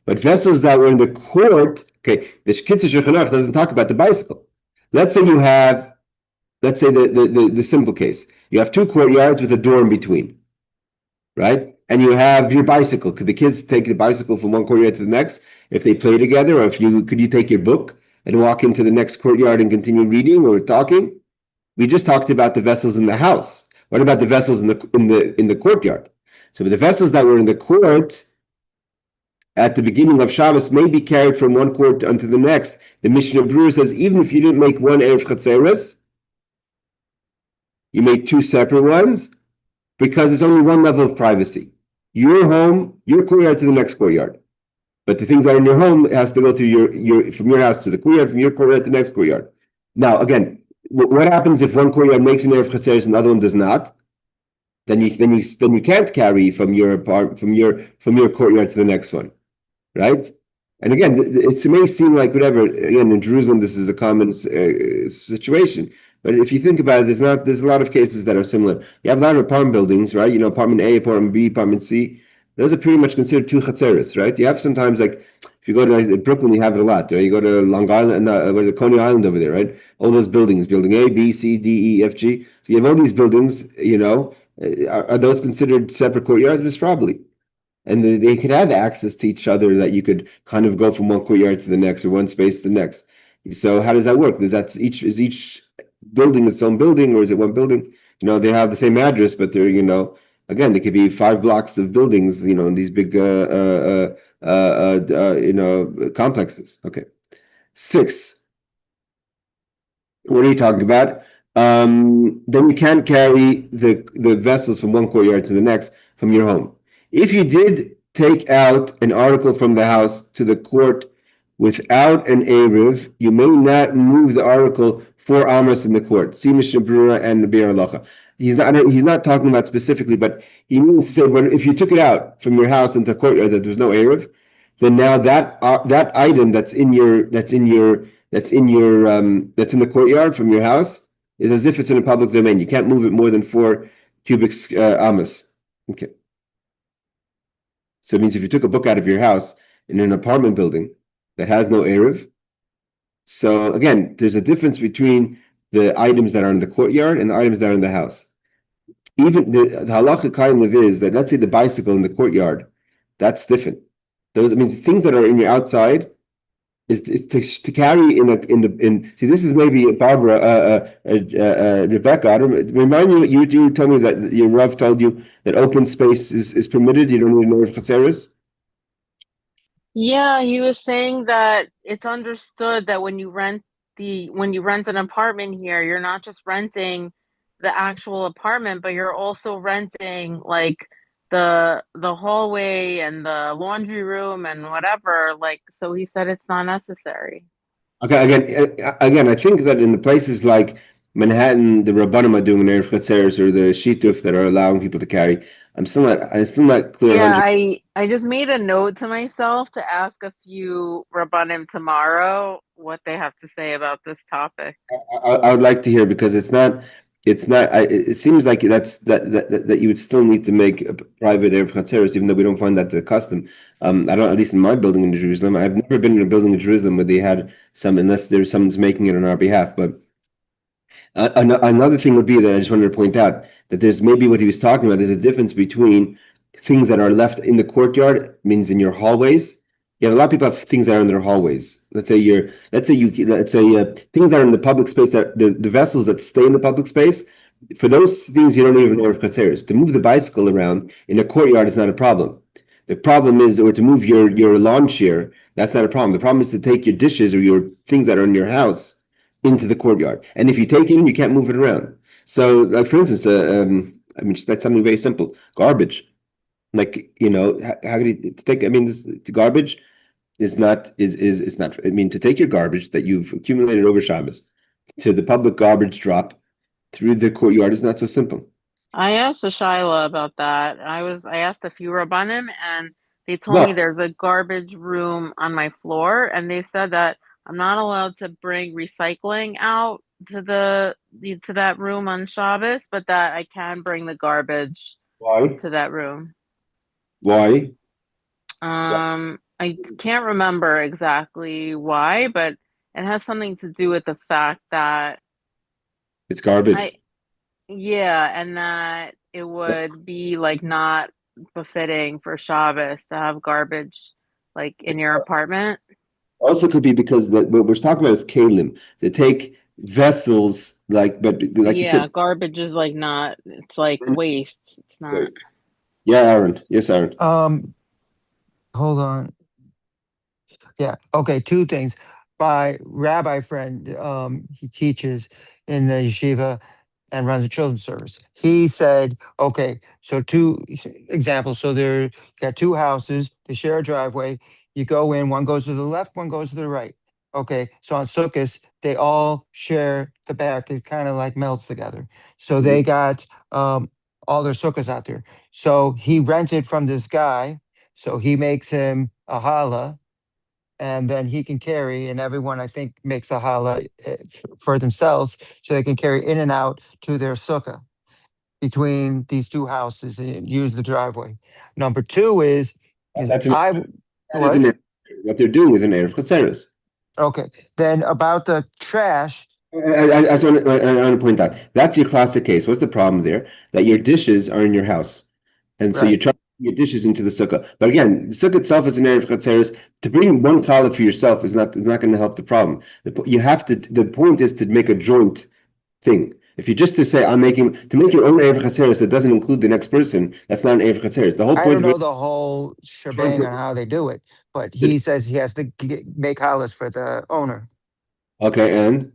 But vessels that were in the court, okay, the Kitzur Shulchan Aruch doesn't talk about the bicycle. Let's say the simple case. You have two courtyards with a door in between, right? And you have your bicycle. Could the kids take the bicycle from one courtyard to the next if they play together? Or could you take your book and walk into the next courtyard and continue reading or talking? We just talked about the vessels in the house. What about the vessels in the courtyard? So the vessels that were in the court at the beginning of Shabbos may be carried from one court unto the next. The Mishnah Berurah says even if you didn't make one Eiruv Chatzeiros, you made two separate ones because it's only one level of privacy. Your home, your courtyard to the next courtyard. But the things that are in your home has to go through from your house to the courtyard, from your courtyard to the next courtyard. Now, again, what happens if one courtyard makes an Eiruv Chatzeiros and the other one does not? then you can't carry from your courtyard to the next one, right? And again, it may seem like whatever. Again, in Jerusalem, this is a common situation. But if you think about it, there's a lot of cases that are similar. You have a lot of apartment buildings, right? You know, apartment A, apartment B, apartment C. Those are pretty much considered two Chatzeiros, right? You have sometimes, like, if you go to Brooklyn, you have it a lot, right? You go to Long Island, Coney Island over there, right? All those buildings, building A, B, C, D, E, F, G. So you have all these buildings, you know. Are those considered separate courtyards? Most probably. And they could have access to each other, that you could kind of go from one courtyard to the next, or one space to the next. So how does that work? Is each building its own building, or is it one building? You know, they have the same address, but they're, you know, again, they could be 5 blocks of buildings, you know, in these big you know, complexes. Okay. 6. What are you talking about? Then you can't carry the vessels from one courtyard to the next from your home. If you did take out an article from the house to the court without an Eiruv, you may not move the article 4 amos in the court. See Mishnah Berurah and the Be'er Halacha. He's not talking about specifically, but he means to say, but if you took it out from your house into a courtyard that there's no Eiruv, then now that item that's in the courtyard from your house is as if it's in a public domain. You can't move it more than 4 cubic amos. Okay. So it means if you took a book out of your house in an apartment building that has no Eiruv, so again, there's a difference between the items that are in the courtyard and the items that are in the house. Even the halacha kind of is that, let's say, the bicycle in the courtyard, that's different. Those, it means things that are in your outside is to carry see, this is maybe Barbara, Rebecca. I don't remind you. You told me that your Rav told you that open space is permitted. You don't need Eiruv Chatzeiros. Yeah, he was saying that it's understood that when you rent an apartment here, you're not just renting the actual apartment, but you're also renting like the hallway and the laundry room and whatever. Like, so he said it's not necessary. Okay, again, I think that in the places like Manhattan, the Rabbanim are doing an Eiruv Chatzeiros, or the Shituf that are allowing people to carry. I'm still not clear. Yeah, 100. I just made a note to myself to ask a few Rabbanim tomorrow what they have to say about this topic. I would like to hear, because it seems like that you would still need to make a private Erev Chatzeiros, even though we don't find that the custom. I don't, at least in my building in Jerusalem, I've never been in a building in Jerusalem where they had some, unless there's someone's making it on our behalf. But another thing would be that I just wanted to point out that there's maybe what he was talking about. There's a difference between things that are left in the courtyard, means in your hallways. You have a lot of people have things that are in their hallways. Let's say things that are in the public space, that the vessels that stay in the public space. For those things, you don't even know if Chatzeiros. To move the bicycle around in a courtyard is not a problem. The problem is, or to move your lawn chair, that's not a problem. The problem is to take your dishes or your things that are in your house into the courtyard. And if you take it in, you can't move it around. So, like, for instance, I mean, that's something very simple. Garbage. Like, you know, how could you take? I mean, the garbage is not. I mean, to take your garbage that you've accumulated over Shabbos to the public garbage drop through the courtyard is not so simple. I asked the Shaila about that. I asked a few Rabbanim and they told me No, there's a garbage room on my floor and they said that I'm not allowed to bring recycling out to to that room on Shabbos, but that I can bring the garbage why? to that room. Why? I can't remember exactly why, but it has something to do with the fact that It's garbage. I yeah, and that it would be like not befitting for Shabbos to have garbage like in your apartment. Also could be because what we're talking about is kalim. To take vessels, like, but like you Yeah, said, garbage is like not, it's like waste. It's not. yeah, Aaron. Yes, Aaron. Hold on. Yeah. Okay. 2 things. My rabbi friend, he teaches in the yeshiva and runs a children's service. He said, okay, so 2 examples. So you got 2 houses, they share a driveway. You go in, one goes to the left, one goes to the right. Okay. So on Sukkot, they all share the back. It kind of like melts together. So Mhm. they got all their sukkahs out there. So he rented from this guy. So he makes him a challah, and then he can carry, and everyone I think makes a challah for themselves, so they can carry in and out to their sukkah between these two houses and use the driveway. Number two is That's an, I that is what? an, what they're doing is an Eiruv Chatzeiros. Okay. Then about the trash, I just want to point out that's your classic case. What's the problem there? That your dishes are in your house, and so you're right? trying to bring your dishes into the sukkah. But again, the sukkah itself is an Erev Chatzeros. To bring one challah for yourself is not going to help the problem. You have to. The point is to make a joint thing. If you just to say I'm making to make your own Erev Chatzeros that doesn't include the next person, that's not an Erev Chatzeros. The whole I point don't of know it. the whole shebang on how they do it, but he says he has to make challahs for the owner. Okay, and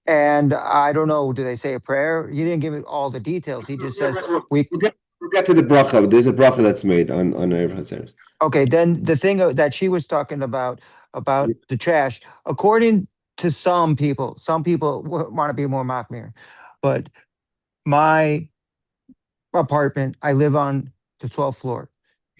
And I don't know, do they say a prayer? He didn't give it all the details. He just says we. we'll get to the bracha. There's a bracha that's made on Erev Chatzeros. Okay, then the thing that she was talking about the trash, according to some people want to be more machmir, but my apartment, I live on the 12th floor.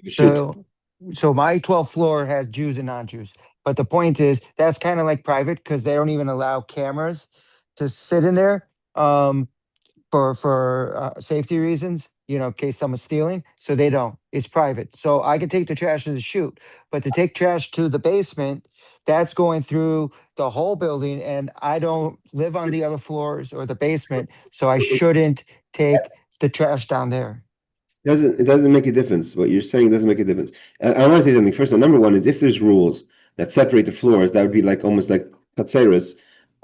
Shoot. So my 12th floor has Jews and non-Jews. But the point is that's kind of like private because they don't even allow cameras to sit in there for safety reasons, in case someone's stealing. So they don't. It's private. So I can take the trash to the chute, but to take trash to the basement, that's going through the whole building, and I don't live on the other floors or the basement, so I shouldn't take the trash down there. It doesn't make a difference. What you're saying doesn't make a difference. I want to say something. First of all, number one is if there's rules that separate the floors, that would be like almost like Chatzeiros,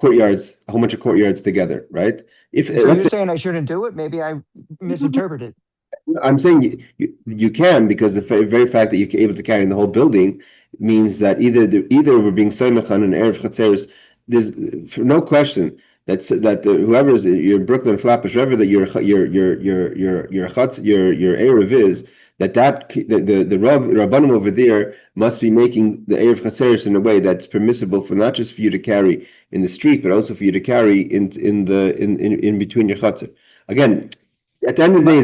courtyards, a whole bunch of courtyards together, right? If So let's you're say saying I shouldn't do it? Maybe I misinterpreted. I'm saying you can because the very fact that you're able to carry in the whole building means that either we're being soymach on an Erev Chatzeros. There's no question that whoever's you're in Brooklyn, Flatbush, wherever that your Erev is, that the Rabbanim over there must be making the Erev Chatzeros in a way that's permissible for not just for you to carry in the street, but also for you to carry in between your chatzar. Again, at the end of the day,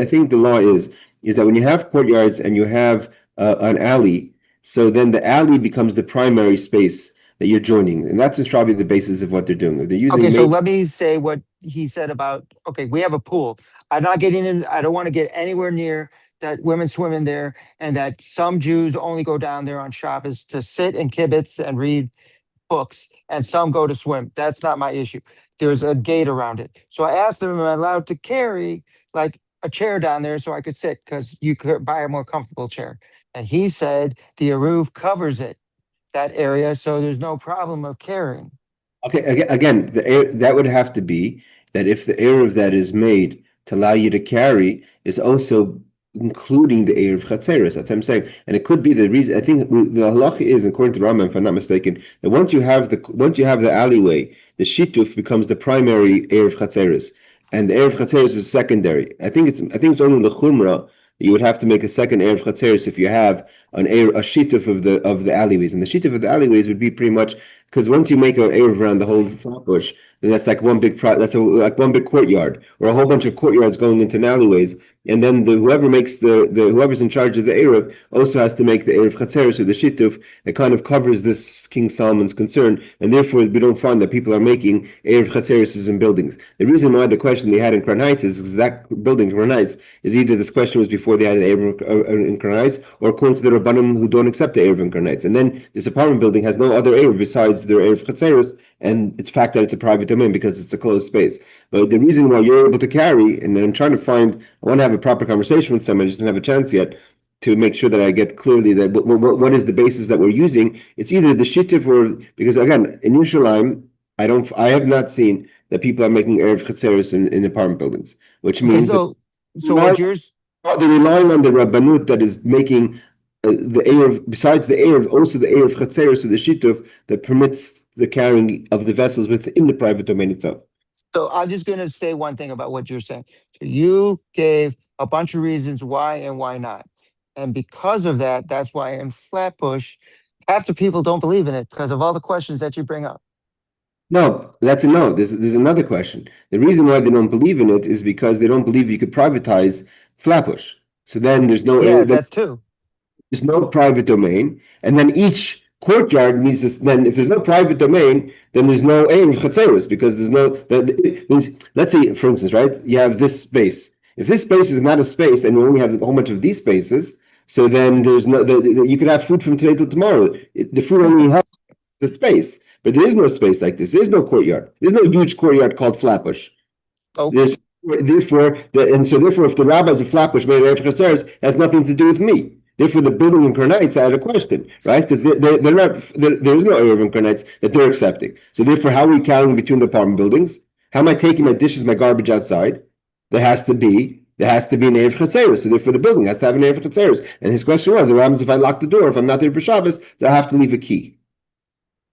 I think the law is that when you have courtyards and you have an alley, so then the alley becomes the primary space that you're joining, and that's just probably the basis of what they're doing. If they're using Okay, so let me say what he said about, okay, we have a pool. I'm not getting in, I don't want to get anywhere near that women swim in there, and that some Jews only go down there on Shabbos to sit in kibbutz and read books, and some go to swim. That's not my issue. There's a gate around it. So I asked him, am I allowed to carry like a chair down there so I could sit? Because you could buy a more comfortable chair. And he said the Eiruv covers it, that area, so there's no problem of carrying. Okay, again, that would have to be that if the Erev that is made to allow you to carry is also including the Erev Chatzeiros. That's what I'm saying. And it could be the reason. I think the halacha is, according to Rambam, if I'm not mistaken, that once you have the alleyway, the shituf becomes the primary Erev Chatzeiros, and the Erev Chatzeiros is secondary. I think it's only the chumrah that you would have to make a second Erev Chatzeiros if you have a shituf of the alleyways, and the shituf of the alleyways would be pretty much. Because once you make an Erev around the whole Flatbush, then that's like one big like one big courtyard, or a whole bunch of courtyards going into alleyways. And then whoever's in charge of the Erev also has to make the Erev Chatzeros or the Shituf that kind of covers this King Solomon's concern, and therefore we don't find that people are making Erev Chatzeros in buildings. The reason why the question they had in Crown Heights is because that building, Crown Heights, is either this question was before they had an Erev in Crown Heights, or according to the Rabbanim who don't accept the Erev in Crown Heights. And then this apartment building has no other Erev besides their Erev Chatzeros, and it's the fact that it's a private domain because it's a closed space. But the reason why you're able to carry, and I'm trying to find, I want to have a proper conversation with someone, I just didn't have a chance yet to make sure that I get clearly that what is the basis that we're using. It's either the shittif or, because again, in Yerushalayim, I have not seen that people are making Erev Chatzeros in apartment buildings, which means so what yours? they're relying on the Rabbanut that is making the Erev, besides the Erev, also the Erev Chatzeros or the shituf that permits the carrying of the vessels within the private domain itself. So I'm just going to say one thing about what you're saying. So you gave a bunch of reasons why and why not. And because of that, that's why in Flatbush, half the people don't believe in it because of all the questions that you bring up. No, that's a no. There's another question. The reason why they don't believe in it is because they don't believe you could privatize Flatbush. So then Yeah, that too. there's no private domain, and then each courtyard means this. Then, if there's no private domain, then there's no Eiruv Chatzeiros because there's no. Let's say, for instance, right? You have this space. If this space is not a space, and you only have a whole bunch of these spaces, so then there's no. You could have food from today till tomorrow. The food only helps the space, but there is no space like this. There's no courtyard. There's no huge courtyard called Flatbush. Oh, There's therefore, if the rabbis of Flatbush made Eiruv Chatzeiros, it has nothing to do with me. Therefore, the building in Karnites I had a question, right? Because there is no Eruv in Karnites that they're accepting. So therefore, how are we counting between the apartment buildings? How am I taking my dishes, my garbage outside? There has to be an Eiruv Chatzeiros. So therefore, the building has to have an Eiruv Chatzeiros. And his question was, what happens if I lock the door? If I'm not there for Shabbos, do I have to leave a key?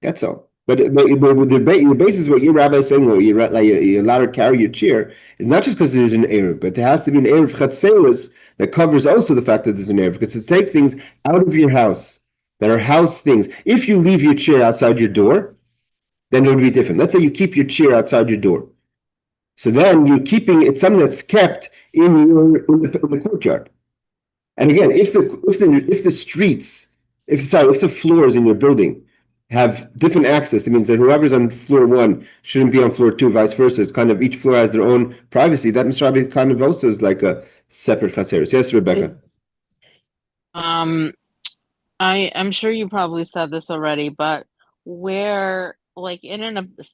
That's all. But the basis of what your rabbi is saying, or you're allowed to carry your chair, is not just because there's an Eruv, but there has to be an Eiruv Chatzeiros that covers also the fact that there's an Eruv. Because to take things out of your house that are house things, if you leave your chair outside your door, then it would be different. Let's say you keep your chair outside your door. So then you're keeping it something that's kept in the courtyard. And again, if the streets, if the floors in your building have different access, that means that whoever's on floor one shouldn't be on floor two, vice versa. It's kind of each floor has their own privacy. That Mr. Rabbi kind of also is like a separate chatzeros. Yes, Rebecca. I'm sure you probably said this already, but where, like,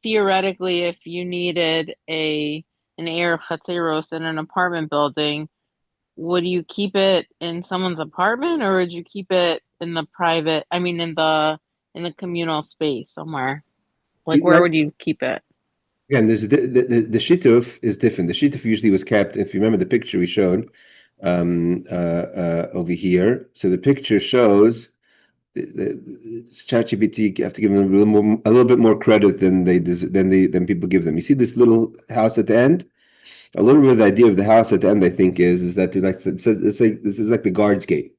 theoretically, if you needed an Eiruv Chatzeiros in an apartment building, would you keep it in someone's apartment, or would you keep it in the private? I mean, in the communal space somewhere. Like, where would you keep it? Again, there's the shituf is different. The shituf usually was kept, if you remember the picture we showed over here. So the picture shows the ChatGPT. You have to give them a little bit more credit than people give them. You see this little house at the end. A little bit of the idea of the house at the end, I think, is that it's like this is like the guards gate.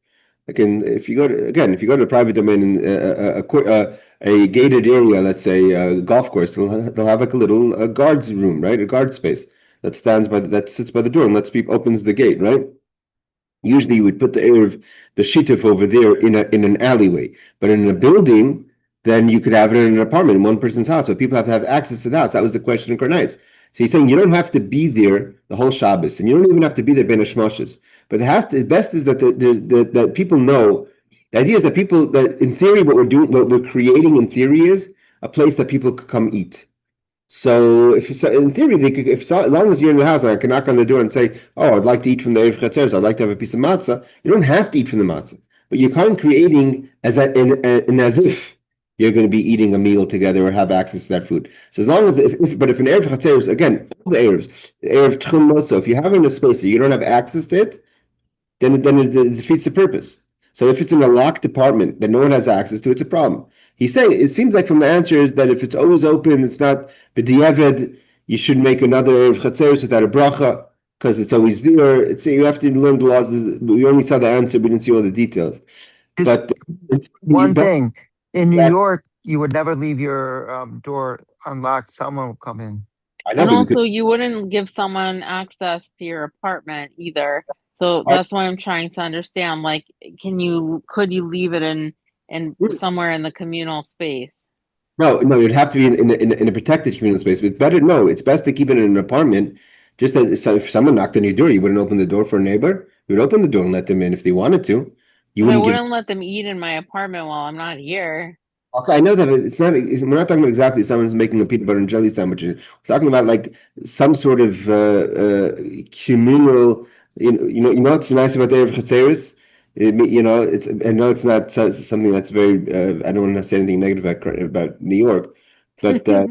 If you go to a private domain in a gated area, let's say a golf course, they'll have like a little guards room, right? A guard space that sits by the door and opens the gate, right? Usually you would put the shituf over there in an alleyway, but in a building, then you could have it in an apartment in one person's house, but people have to have access to the house. That was the question in Karnites. So he's saying you don't have to be there the whole Shabbos, and you don't even have to be there ben hashmoshes. But the best is that that people know. The idea is that people that in theory what we're creating in theory is a place that people could come eat. So in theory they could, as long as you're in the house and I can knock on the door and say, "Oh, I'd like to eat from the Eiruv Chatzeiros. I'd like to have a piece of matzah." You don't have to eat from the matzah, but you're kind of creating as if you're going to be eating a meal together or have access to that food. So as long as if an Eiruv Chatzeiros, again, all the Eiruvs, Eiruv Tchum Moso, if you have it in a space that you don't have access to it, then it defeats the purpose. So if it's in a locked apartment that no one has access to, it's a problem. He's saying it seems like from the answer is that if it's always open, it's not b'diavad, you should make another Eiruv Chatzeiros without a bracha because it's always there. You have to learn the laws. We only saw the answer, we didn't see all the details. Just But one thing, in New York, you would never leave your door unlocked. Someone will come in. I know, And but also, you wouldn't give someone access to your apartment either. So that's what I'm trying to understand. Like, could you leave it in somewhere in the communal space? No, it'd have to be in a protected communal space. But it's better. No, it's best to keep it in an apartment. Just that if someone knocked on your door, you wouldn't open the door for a neighbor. You would open the door and let them in if they wanted to. You I wouldn't give. wouldn't let them eat in my apartment while I'm not here. Okay, I know that, but we're not talking about exactly someone's making a peanut butter and jelly sandwich. We're talking about like some sort of communal. What's nice about the Eiruv Chatzeiros? I know it's not something that's very. I don't want to say anything negative about New York, but not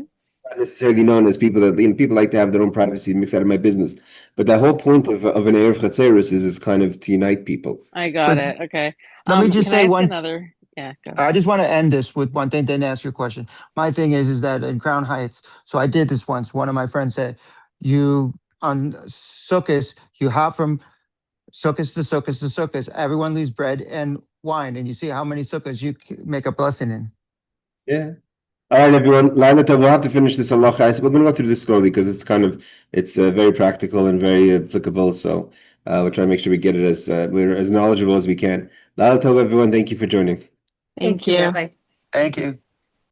necessarily known as people that people like to have their own privacy mixed out of my business. But the whole point of an Eiruv Chatzeiros is kind of to unite people. I got it. Okay. Let me just can I say ask one. another? Yeah, go. I just want to end this with one thing, then ask your question. My thing is that in Crown Heights, so I did this once. One of my friends said, you on Sukkot, you hop from Sukkot to Sukkot to Sukkot. Everyone leaves bread and wine, and you see how many Sukkot you make a blessing in. Yeah. All right, everyone. Laila Tov, we'll have to finish this halacha. We're going to go through this slowly because it's very practical and very applicable. So we'll try to make sure we get it as we're as knowledgeable as we can. Laila Tov, everyone. Thank you for joining. Thank you. Thank you.